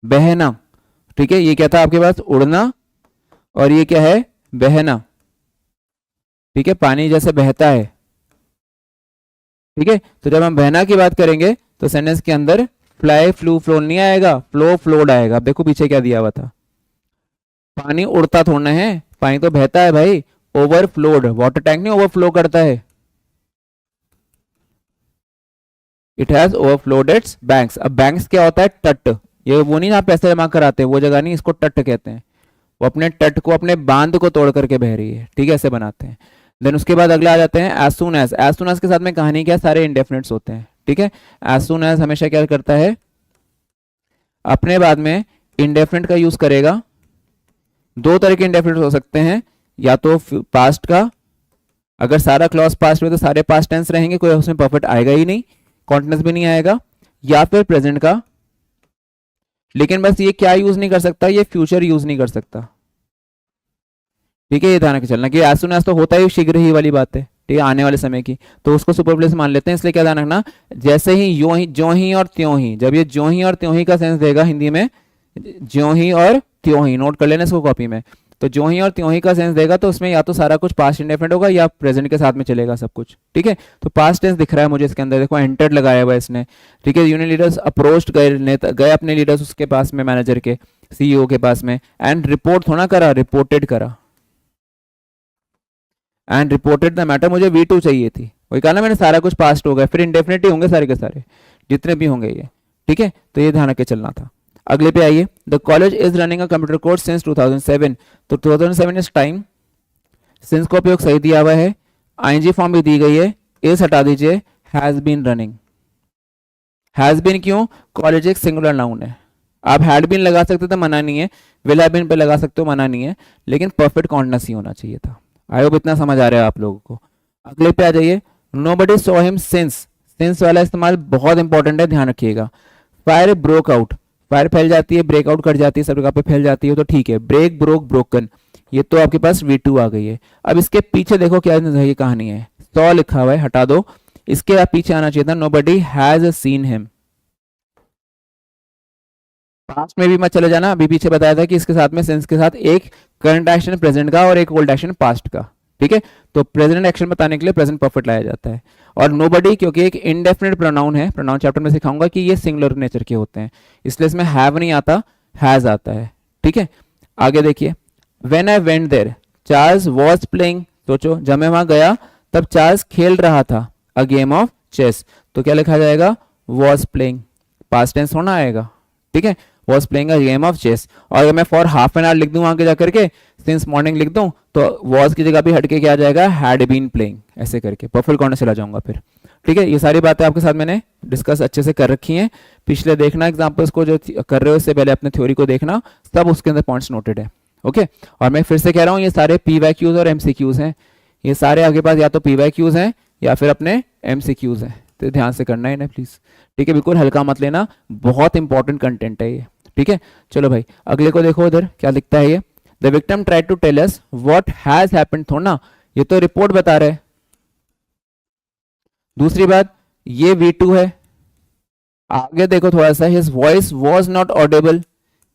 बहना, ठीक है। ये क्या था आपके पास, उड़ना, और ये क्या है, बहना, ठीक है, पानी जैसे बहता है, ठीक है। तो जब हम बहना की बात करेंगे तो सेंटेंस के अंदर फ्लाई, फ्लू, फ्लोन नहीं आएगा, फ्लो, फ्लोड आएगा। देखो पीछे क्या दिया हुआ था, पानी उड़ता थोड़ा है, पानी तो बहता है भाई, ओवरफ्लोड, वाटर टैंक नहीं ओवरफ्लो करता है, it has overflowed it's banks. अब बैंक्स क्या होता है, तट, ये वो नहीं, आप पैसे जमा कराते हैं वो जगह नहीं, इसको तट कहते हैं। वो अपने तट को, अपने बांध को तोड़ करके बह रही है, ठीक है, ऐसे बनाते हैं। देन उसके बाद अगला आ जाते हैं as soon as. As soon as के साथ में कहानी क्या, सारे इंडेफिनिट्स होते हैं, ठीक है। एज सुन एज हमेशा क्या करता है, अपने बाद में इंडेफिनिट का यूज करेगा। दो तरह के इंडेफिनिट हो सकते हैं, या तो पास्ट का, अगर सारा क्लॉज पास्ट में तो सारे पास्ट टेंस रहेंगे, कोई उसमें परफेक्ट आएगा ही नहीं, कॉन्टिन्यूस भी नहीं आएगा, या फिर प्रेजेंट का, लेकिन बस ये क्या यूज नहीं कर सकता, ये फ्यूचर यूज नहीं कर सकता। ठीक है, ये ध्यान रख चलना कि एज सुन एज तो होता ही शीघ्र ही वाली बात है, ठीक है, आने वाले समय की, तो उसको सुपर मान लेते हैं। इसलिए क्या ध्यान रखना, जैसे ही यूं ही ज्यों ही और त्यों ही, जब ये ज्यों ही और त्यों ही का सेंस देगा हिंदी में, ज्यों ही और त्यों ही, नोट कर लेना इसको कॉपी में, तो ज्यों ही और त्यों ही का सेंस देगा तो उसमें या तो सारा कुछ पास्ट इंडेफिनिट होगा या प्रेजेंट के साथ में चलेगा सब कुछ। ठीक है, तो पास्ट टेंस दिख रहा है मुझे इसके अंदर, देखो एंटर्ड लगाया हुआ है इसने। ठीक है, यूनियन लीडर्स अप्रोच्ड गए अपने लीडर्स उसके पास में, मैनेजर के, सीईओ के पास में, एंड रिपोर्ट थोड़ा करा, रिपोर्टेड करा, एंड रिपोर्टेड द मैटर, मुझे V2 चाहिए थी, वही कहा ना मैंने, सारा कुछ पास्ट हो गया, फिर इंडेफिनिट ही होंगे सारे के सारे जितने भी होंगे ये। ठीक है, तो ये ध्यान रख के चलना था। अगले पे आइए, the college is running a computer course since 2007, तो 2007 इज टाइम, सिंस को उपयोग सही दिया हुआ है, आईएनजी फॉर्म भी दी गई है, इज हटा दीजिए, has been running. Has been क्यों, कॉलेज एक सिंगुलर नाउन है, आप हैड बीन लगा सकते थे, मना नहीं है, विल हैव बीन पे लगा सकते हो, मना नहीं है, लेकिन परफेक्ट कॉन्टिन्यूअस ही होना चाहिए था। आई होप इतना समझ आ रहा है आप लोगों को। अगले पे आ जाइए, nobody saw him since, since वाला इस्तेमाल बहुत इंपॉर्टेंट है, ध्यान रखिएगा। फायर ब्रोक आउट, फायर फैल जाती है, ब्रेकआउट कर जाती है, सब जगह पे फैल जाती है, तो ठीक है, ब्रेक, ब्रोक, ब्रोकन, ये तो आपके पास V2 आ गई है। अब इसके पीछे देखो क्या ये कहानी है, सॉ लिखा हुआ है, हटा दो, इसके आप पीछे आना चाहिए था, nobody has seen him. Past में भी मत चले जाना, अभी पीछे बताया था कि इसके साथ में सेंस के साथ एक करंट एक्शन प्रेजेंट का और एक ओल्ड एक्शन पास्ट का। ठीक है, तो प्रेजेंट एक्शन बताने के लिए प्रेजेंट परफेक्ट लाया जाता है। और नोबडी क्योंकि एक इंडेफिनिट प्रोनाउन है, प्रोनाउन चैप्टर में सिखाऊंगा कि ये सिंगुलर नेचर के होते हैं, इसलिए इसमें हैव नहीं आता, हैज आता है। ठीक है, आगे देखिए, when I went there Charles was playing, सोचो जब मैं वहां गया तब चार्ल्स खेल रहा था अ गेम ऑफ चेस, तो क्या लिखा जाएगा, वाज प्लेइंग, पास्ट टेंस होना आएगा। ठीक है, was playing a game of chess, और अगर मैं फॉर हाफ एन आवर लिख दूं आगे जाकर के, सिंस मॉर्निंग लिख दूं, तो was की जगह भी हटके क्या आ जाएगा, had been playing, ऐसे करके परफेक्ट कॉर्नर चला जाऊंगा फिर। ठीक है, ये सारी बातें आपके साथ मैंने डिस्कस अच्छे से कर रखी हैं, पिछले देखना एग्जाम्पल्स को जो कर रहे हो, इससे पहले अपने थ्योरी को देखना, सब उसके अंदर पॉइंट्स नोटेड है। ओके, और मैं फिर से कह रहा हूँ, ये सारे PYQs और MCQs हैं, ये सारे आपके पास या तो PYQs हैं या फिर अपने MCQs हैं, तो ध्यान से करना है ना प्लीज। ठीक है, बिल्कुल हल्का मत लेना, बहुत इंपॉर्टेंट कंटेंट है ये। ठीक है, चलो भाई अगले को देखो, उधर क्या लिखता है ये, the victim try to tell us what has happened, थोड़ा ये तो रिपोर्ट बता रहे। दूसरी बात, ये V2 है, आगे देखो थोड़ा सा, his voice was not Audible,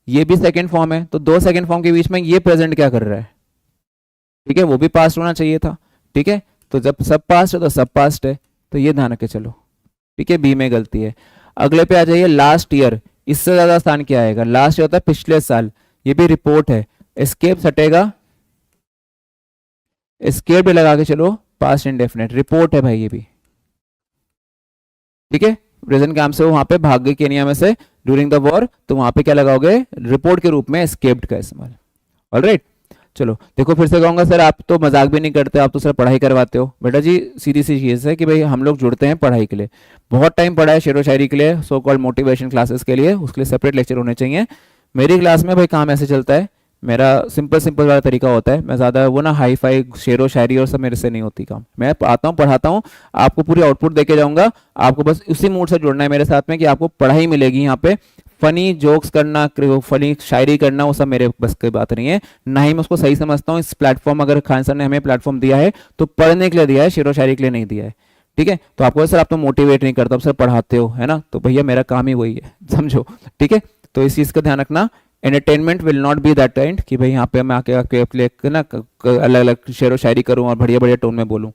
ये भी सेकंड फॉर्म है, तो दो सेकंड फॉर्म के बीच में ये प्रेजेंट क्या कर रहा है। ठीक है, वो भी पास्ट होना चाहिए था। ठीक है, तो जब सब पास्ट है तो सब पास्ट है, तो ये ध्यान रखे चलो। ठीक है, बी में गलती है। अगले पे आ जाइए, लास्ट ईयर, इससे ज्यादा आसान क्या आएगा, लास्ट ईयर होता है पिछले साल, ये भी रिपोर्ट है, एस्केप हटेगा, एस्केप भी लगा के चलो, पास्ट इंडेफिनिट, रिपोर्ट है भाई ये भी। ठीक है, प्रेजेंट काम से वो वहां पे भाग गए केनिया में से ड्यूरिंग द वॉर, तो वहां पे क्या लगाओगे, रिपोर्ट के रूप में एस्केप्ड का इस्तेमाल। ऑलराइट, चलो देखो फिर से कहूंगा, सर आप तो मजाक भी नहीं करते, आप तो सर पढ़ाई करवाते हो। बेटा जी सीधी सी चीज़ है कि भाई हम लोग जुड़ते हैं पढ़ाई के लिए, बहुत टाइम पढ़ा है शेर व शायरी के लिए, सो कॉल्ड मोटिवेशन क्लासेस के लिए, उसके लिए सेपरेट लेक्चर होने चाहिए। मेरी क्लास में भाई काम ऐसे चलता है, मेरा सिंपल वाला तरीका होता है, मैं ज़्यादा वो ना हाई फाई शेर व शायरी और सब मेरे से नहीं होती काम, मैं आता हूँ पढ़ाता हूँ, आपको पूरी आउटपुट देके जाऊंगा, आपको बस उसी मूड से जुड़ना है मेरे साथ में कि आपको पढ़ाई मिलेगी यहाँ पे। फनी जोक्स करना, फनी शायरी करना, वो सब मेरे बस की बात नहीं है, ना ही मैं उसको सही समझता हूँ। इस प्लेटफॉर्म, अगर खान सर ने हमें प्लेटफॉर्म दिया है तो पढ़ने के लिए दिया है, शेर व शायरी के लिए नहीं दिया है। ठीक है, तो आपको सर आप तो मोटिवेट नहीं करते, आप सर पढ़ाते हो, है ना, तो भैया मेरा काम ही वही है, समझो। ठीक है, तो इस चीज़ का ध्यान रखना, entertainment will not be that kind कि भाई यहाँ पे मैं आके ना अलग अलग शेर व शायरी करूँ और बढ़िया बढ़िया टोन में बोलूँ,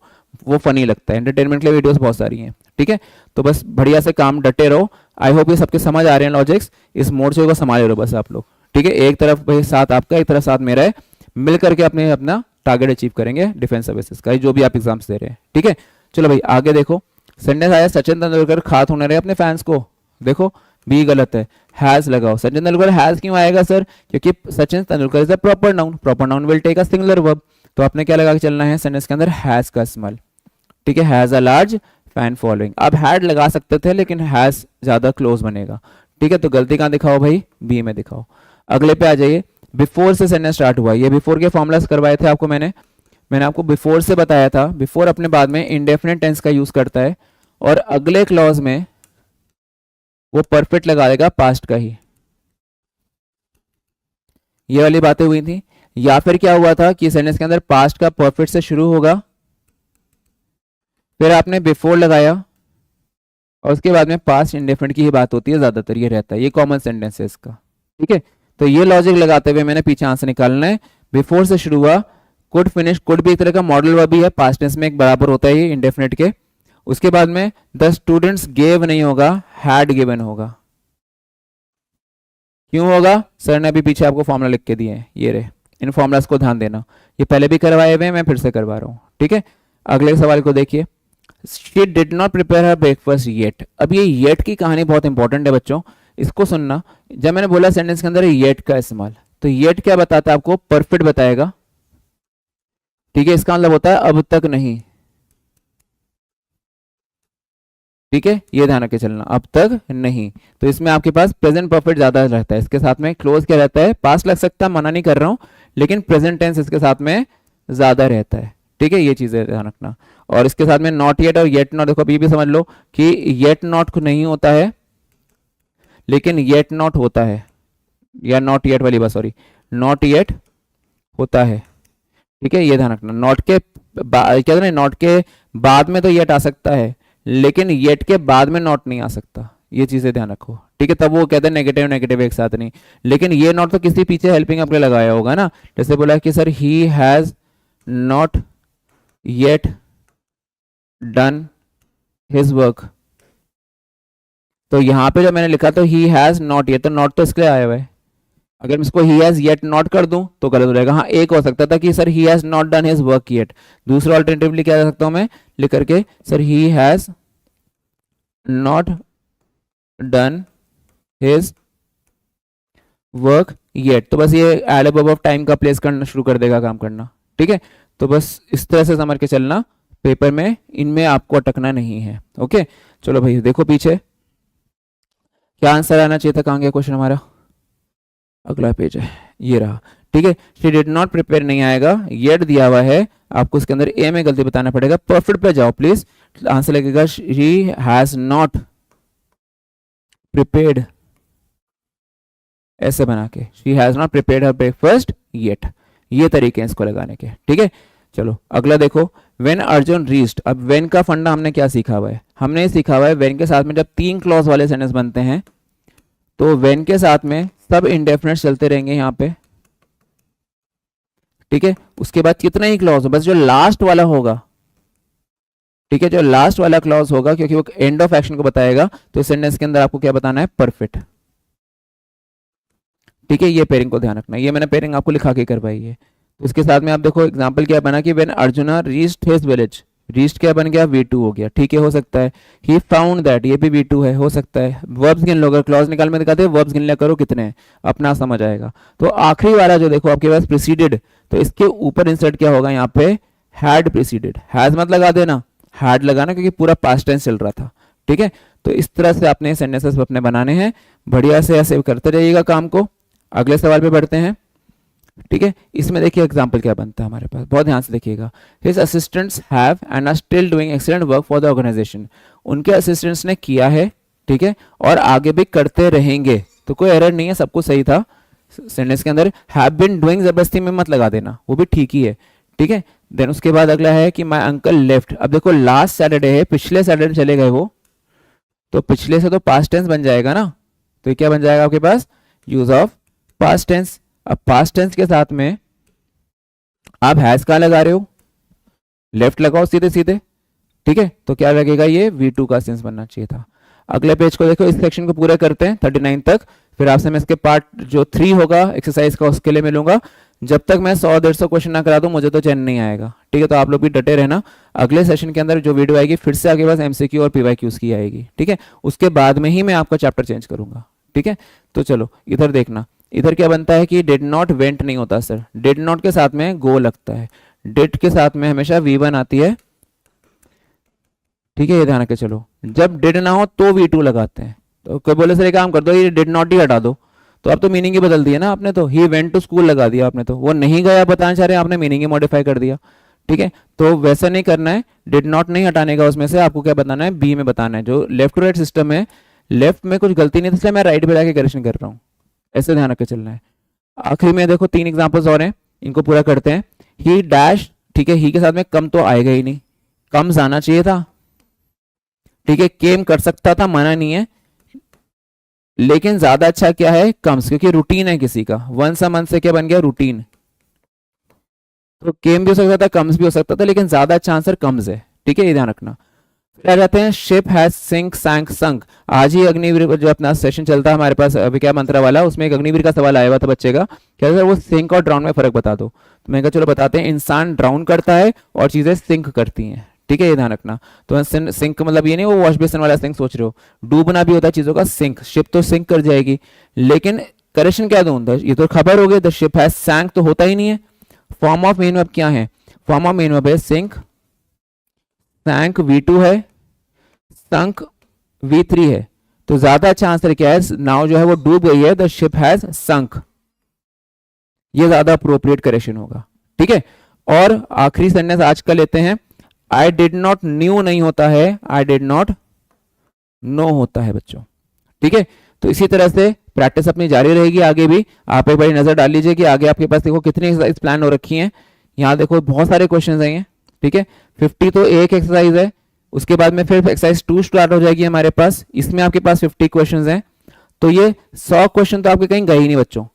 वो फनी लगता है। एंटरटेनमेंट के लिए वीडियोस बहुत सारी हैं। ठीक है, तो बस बढ़िया से काम, डटे रहो। आई होप ये सबके समझ आ रहे हैं लॉजिक्स, इस मोर्चे को संभाले रहो बस आप लोग। ठीक है, एक तरफ भाई साथ आपका, एक तरफ साथ मेरा है, मिल करके अपना टारगेट अचीव करेंगे डिफेंस सर्विसेज का, जो भी आप एग्जाम्स दे रहे हैं। ठीक है, चलो भाई आगे देखो, सेंटेंस आया, सचिन तेंदुलकर खात होने रहे अपने फैंस को, देखो बी गलत है, हैज लगाओ। सचिन तेंदुलकर हैज क्यों आएगा सर, क्योंकि Sachin Tendulkar is a proper noun, proper noun will take a singular verb, तो आपने क्या लगा के चलना है सेंटेंस के अंदर, हैज का इस्तेमाल। ठीक है, has a large fan following, अब हैड लगा सकते थे लेकिन हैज ज्यादा क्लोज बनेगा। ठीक है, तो गलती कहां दिखाओ भाई, बी में दिखाओ। अगले पे आ जाइए, बिफोर से सेंटेंस स्टार्ट हुआ, ये बिफोर के फॉर्मुलास करवाए थे आपको मैंने आपको बिफोर से बताया था, बिफोर अपने बाद में इंडेफिनिट टेंस का यूज करता है, और अगले क्लॉज में वो परफेक्ट लगा देगा पास्ट का ही। ये वाली बातें हुई थी। या फिर क्या हुआ था कि सेंटेंस के अंदर पास्ट का परफेक्ट से शुरू होगा, फिर आपने बिफोर लगाया और उसके बाद में पास्ट इंडेफिनिट की ही बात होती है, ज्यादातर ये रहता है, ये कॉमन सेंटेंस है इसका। ठीक है, तो ये लॉजिक लगाते हुए मैंने पीछे आंसर निकालना है। बिफोर से शुरू हुआ, कुड फिनिश, कुड भी एक तरह का मॉडल वर्ब भी है, पास्ट टेंस में एक बराबर होता है ये इंडेफिनिट के। उसके बाद में द स्टूडेंट्स गेव नहीं होगा, हैड गिवन होगा। क्यों होगा? सर ने अभी पीछे आपको फॉर्मूला लिख के दिए हैं, ये रहे, इन फॉर्मूलास को ध्यान देना, ये पहले भी करवाए हुए हैं, मैं फिर से करवा रहा हूँ। ठीक है, अगले सवाल को देखिए। She did not prepare her breakfast yet. अब ये येट की कहानी बहुत इंपॉर्टेंट है बच्चों, इसको सुनना। जब मैंने बोला सेंटेंस के अंदर येट का इस्तेमाल, तो येट क्या बताता है आपको? परफेक्ट बताएगा। ठीक है, इसका मतलब होता है अब तक नहीं। ठीक है, ये ध्यान रख के चलना, अब तक नहीं। तो इसमें आपके पास प्रेजेंट परफेक्ट ज्यादा रहता है, इसके साथ में क्लोज क्या रहता है? पास्ट लग सकता है, मना नहीं कर रहा हूं, लेकिन प्रेजेंट टेंस इसके साथ में ज्यादा रहता है। ठीक है, ये चीजें ध्यान रखना। और इसके साथ में नॉट येट और येट नॉट, देखो अभी भी समझ लो कि येट नॉट नहीं होता है, लेकिन येट नॉट होता है, या नॉट येट वाली बात, सॉरी, नॉट येट होता है। ठीक है, ये ध्यान रखना। नॉट के क्या है, नॉट के बाद में तो येट आ सकता है, लेकिन येट के बाद में नॉट नहीं आ सकता, ये चीजें ध्यान रखो। ठीक है, तब वो कहते हैं नेगेटिव नेगेटिव एक साथ नहीं, लेकिन ये नॉट तो किसी पीछे हेल्पिंग आपने लगाया होगा ना, जैसे बोला कि sir he has not yet done his work, तो यहां पे जो मैंने लिखा तो ही हैज नॉट येट, तो नॉट तो इसके लिए आया हुआ है। अगर मैं इसको ही हैज येट नॉट कर दूं तो गलत हो जाएगा। हाँ, एक हो सकता था कि sir he has not done his work yet, दूसरा ऑल्टरनेटिवली क्या कर सकता हूं मैं लिख करके, sir he has not done his work yet, तो बस ये एड अबव ऑफ टाइम का प्लेस करना शुरू कर देगा काम करना। ठीक है, तो बस इस तरह से समझ के चलना, पेपर में इनमें आपको अटकना नहीं है। ओके, चलो भाई देखो पीछे क्या आंसर आना चाहिए था, कहाँ गया क्वेश्चन हमारा, अगला पेज है, ये रहा। ठीक है, शी डिड नॉट प्रिपेयर नहीं आएगा, येट दिया हुआ है, आपको इसके अंदर ए में गलती बताना पड़ेगा। परफेक्ट पे जाओ प्लीज, आंसर लगेगा शी हैज नॉट प्रिपेयर्ड, ऐसे बना के, she has not prepared her breakfast yet, ये तरीके हैं इसको लगाने के। ठीक है, चलो अगला देखो। व्हेन अर्जुन रीच्ड, अब व्हेन का फंडा हमने क्या सीखा हुआ है? हमने सीखा हुआ है व्हेन के साथ में जब 3 क्लॉज वाले सेंटेंस बनते हैं तो व्हेन के साथ में सब इंडेफिनिट चलते रहेंगे यहाँ पे। ठीक है, उसके बाद कितना ही क्लॉज हो, बस जो लास्ट वाला होगा, ठीक है, जो लास्ट वाला क्लॉज होगा, क्योंकि वो एंड ऑफ एक्शन को बताएगा, तो इस सेंटेंस के अंदर आपको क्या बताना है? परफेक्ट। ठीक है, ये पेयरिंग को ध्यान रखना, ये मैंने पेयरिंग आपको लिखा के करवाई है। तो इसके साथ में आप देखो एग्जांपल क्या बना कि when arjuna reached his village, reached क्या बन गया? V2 हो गया। ठीक है, हो सकता है ही फाउंड दैट, ये भी V2 है, हो सकता है। वर्ब्स गिन लो, अगर क्लॉज निकाल में दिखाते हैं वर्ब्स गिन लिया करो कितने हैं, अपना समझ आएगा। तो आखिरी वाला जो देखो आपके पास प्रीसीडेड, तो इसके ऊपर इंसर्ट क्या होगा यहाँ पे? हैड प्रीसीडेड, हैज मत लगा देना, हैड लगाना, क्योंकि पूरा पास्ट टेंस चल रहा था। ठीक है, तो इस तरह से आपने सेंटेंसेस अपने बनाने हैं, बढ़िया से ऐसे करते रहिएगा काम को। अगले सवाल पे बढ़ते हैं। ठीक है, इसमें देखिए एग्जांपल क्या बनता है हमारे पास, बहुत ध्यान से देखिएगा। His assistants have and are still doing excellent work for the organisation, उनके असिस्टेंट्स ने किया है, ठीक है, और आगे भी करते रहेंगे, तो कोई एरर नहीं है, सब कुछ सही था। सेंटेंस के अंदर हैव बीन डूइंग जबरदस्ती में मत लगा देना, वो भी ठीक ही है। ठीक है, देन उसके बाद अगला है कि माय अंकल लेफ्ट, अब देखो लास्ट सैटरडे है, पिछले सैटरडे चले गए वो, तो पिछले से तो पास्ट टेंस बन जाएगा ना, तो ये क्या बन जाएगा आपके पास? Use of past tense. अब पास्ट टेंस के साथ में आप हैज कहां लगा रहे हो? लेफ्ट लगाओ सीधे सीधे। ठीक है, तो क्या लगेगा? ये V2 का सेंस बनना चाहिए था। अगले पेज को देखो, इस सेक्शन को पूरा करते हैं 39 तक, फिर आपसे मैं इसके पार्ट जो 3 होगा एक्सरसाइज का उसके लिए मिलूंगा। जब तक मैं 100-150 क्वेश्चन ना करा दूं मुझे तो चैन नहीं आएगा। ठीक है, तो आप लोग भी डटे रहना। अगले सेशन के अंदर जो वीडियो आएगी फिर से आपके पास MCQ और PYQs की आएगी। ठीक है, उसके बाद में ही मैं आपका चैप्टर चेंज करूंगा। ठीक है, तो चलो इधर देखना, इधर क्या बनता है कि डिड नॉट वेंट नहीं होता सर, डिड नॉट के साथ में गो लगता है, डिड के साथ में हमेशा V1 आती है। ठीक है, ये ध्यान रख के चलो, जब डिड ना हो तो V2 लगाते हैं। तो कोई बोले सर एक काम कर दो, ये डिड नॉट ही हटा दो, तो अब तो मीनिंग ही बदल दिया ना आपने, तो ही वेंट टू स्कूल लगा दिया आपने, तो वो नहीं गया बताना चाह रहे हैं, आपने मीनिंग ही मॉडिफाई कर दिया। ठीक है, तो वैसा नहीं करना है, डिड नॉट नहीं हटाने का, उसमें से आपको क्या बताना है? बी में बताना है। जो लेफ्ट टू राइट सिस्टम है, लेफ्ट में कुछ गलती नहीं थी, इसलिए मैं राइट पे जाके करेक्शन कर रहा हूँ, ऐसे ध्यान रख के चलना है। आखिरी में देखो 3 एग्जांपल्स और हैं, इनको पूरा करते हैं। ही डैश, ठीक है, ही के साथ में कम तो आएगा ही नहीं, कम्स आना चाहिए था, ठीक है, केम कर सकता था, मना नहीं है, लेकिन ज्यादा अच्छा क्या है, कम्स, क्योंकि रूटीन है किसी का, वंस अ मंथ से क्या बन गया, रूटीन। तो केम भी हो सकता था, कम्स भी हो सकता था, लेकिन ज्यादा अच्छा आंसर कम्स है, ठीक है, ये ध्यान रखना। फिर आ जाते हैं शिप हैज सिंक सैंक संक। आज ही अग्निवीर जो अपना सेशन चलता है हमारे पास अभी क्या मंत्रा वाला, उसमें एक अग्निवीर का सवाल आया हुआ था बच्चे का, क्या सर वो सिंक और ड्राउन में फर्क बता दो। तो मैंने कहा चलो बताते हैं, इंसान ड्राउन करता है और चीजें सिंक करती हैं, ठीक है, ये ध्यान रखना। तो सिंक मतलब ये नहीं वो वॉश बेसिन वाला सिंक सोच रहे हो, डूबना भी होता है चीजों का, सिंक, शिप तो सिंक कर जाएगी, लेकिन करेक्शन क्या दूं, ये तो खबर हो गई, द शिप हैज सैंक तो होता ही नहीं है। फॉर्म ऑफ मेन वर्ब क्या है, फॉर्म ऑफ मेन वर्ब है सिंक, सैंक V2 है, संक V3 है, तो ज्यादा अच्छा आंसर क्या है, नाव जो है वो डूब गई है, द शिप हैज संक, ये ज्यादा अप्रोप्रिएट करेक्शन होगा, ठीक है। और आखिरी सेंटेंस आज का लेते हैं, आई डिड नॉट न्यू नहीं होता है, आई डिड नॉट नो होता है बच्चों, ठीक है। तो इसी तरह से प्रैक्टिस अपनी जारी रहेगी आगे भी। आप एक बार नजर डाल लीजिए कि आगे आपके पास देखो कितनी एक्सरसाइज प्लान हो रखी हैं, यहाँ देखो बहुत सारे क्वेश्चन हैं, ठीक है। 50 तो एक एक्सरसाइज है, उसके बाद में फिर एक्सरसाइज 2 स्टार्ट हो जाएगी हमारे पास, इसमें आपके पास 50 क्वेश्चन हैं, तो ये 100 क्वेश्चन तो आपके कहीं गए ही नहीं बच्चों,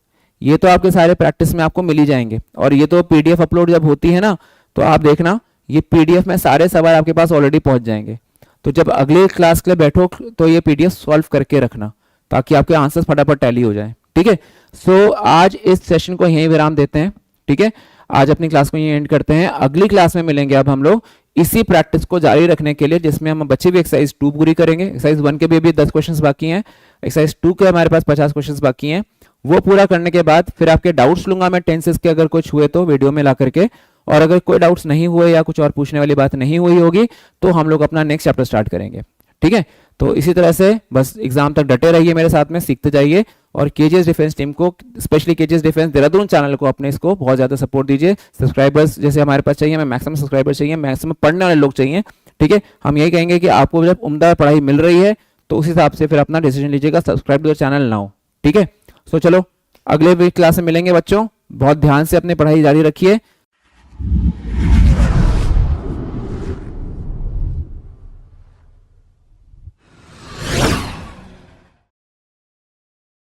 ये तो आपके सारे प्रैक्टिस में आपको मिल ही जाएंगे। और ये तो पीडीएफ अपलोड जब होती है ना, तो आप देखना ये पीडीएफ में सारे सवाल आपके पास ऑलरेडी पहुंच जाएंगे, तो जब अगले क्लास के लिए बैठो तो ये पीडीएफ सॉल्व करके रखना, ताकि आपके आंसर्स फटाफट टैली हो जाए, ठीक है। सो आज इस सेशन को यहीं विराम देते हैं, ठीक है, आज अपनी क्लास को यहीं एंड करते हैं। अगली क्लास में मिलेंगे अब हम लोग इसी प्रैक्टिस को जारी रखने के लिए, जिसमें हम बच्चे भी एक्सरसाइज 2 पूरी करेंगे, एक्सरसाइज 1 के भी अभी 10 क्वेश्चंस बाकी हैं, एक्सरसाइज 2 के हमारे पास 50 क्वेश्चंस बाकी हैं, वो पूरा करने के बाद फिर आपके डाउट्स लूंगा मैं टेंसेस के, अगर कुछ हुए तो वीडियो में ला करके, और अगर कोई डाउट्स नहीं हुए या कुछ और पूछने वाली बात नहीं हुई होगी तो हम लोग अपना नेक्स्ट चैप्टर स्टार्ट करेंगे, ठीक है। तो इसी तरह से बस एग्जाम तक डटे रहिए मेरे साथ में, सीखते जाइए, और केजीएस डिफेंस टीम को, specially KGS defence Dehradun channel को अपने इसको बहुत ज्यादा सपोर्ट दीजिए। सब्सक्राइबर्स जैसे हमारे पास चाहिए, हमें मैक्सिमम सब्सक्राइबर्स चाहिए, मैक्सिमम पढ़ने वाले लोग चाहिए, ठीक है। हम यही कहेंगे कि आपको जब उम्दा पढ़ाई मिल रही है तो उस हिसाब से फिर अपना डिसीजन लीजिएगा, subscribe to the channel now, ठीक है। सो चलो अगले वीक क्लास में मिलेंगे बच्चों, बहुत ध्यान से अपनी पढ़ाई जारी रखिए,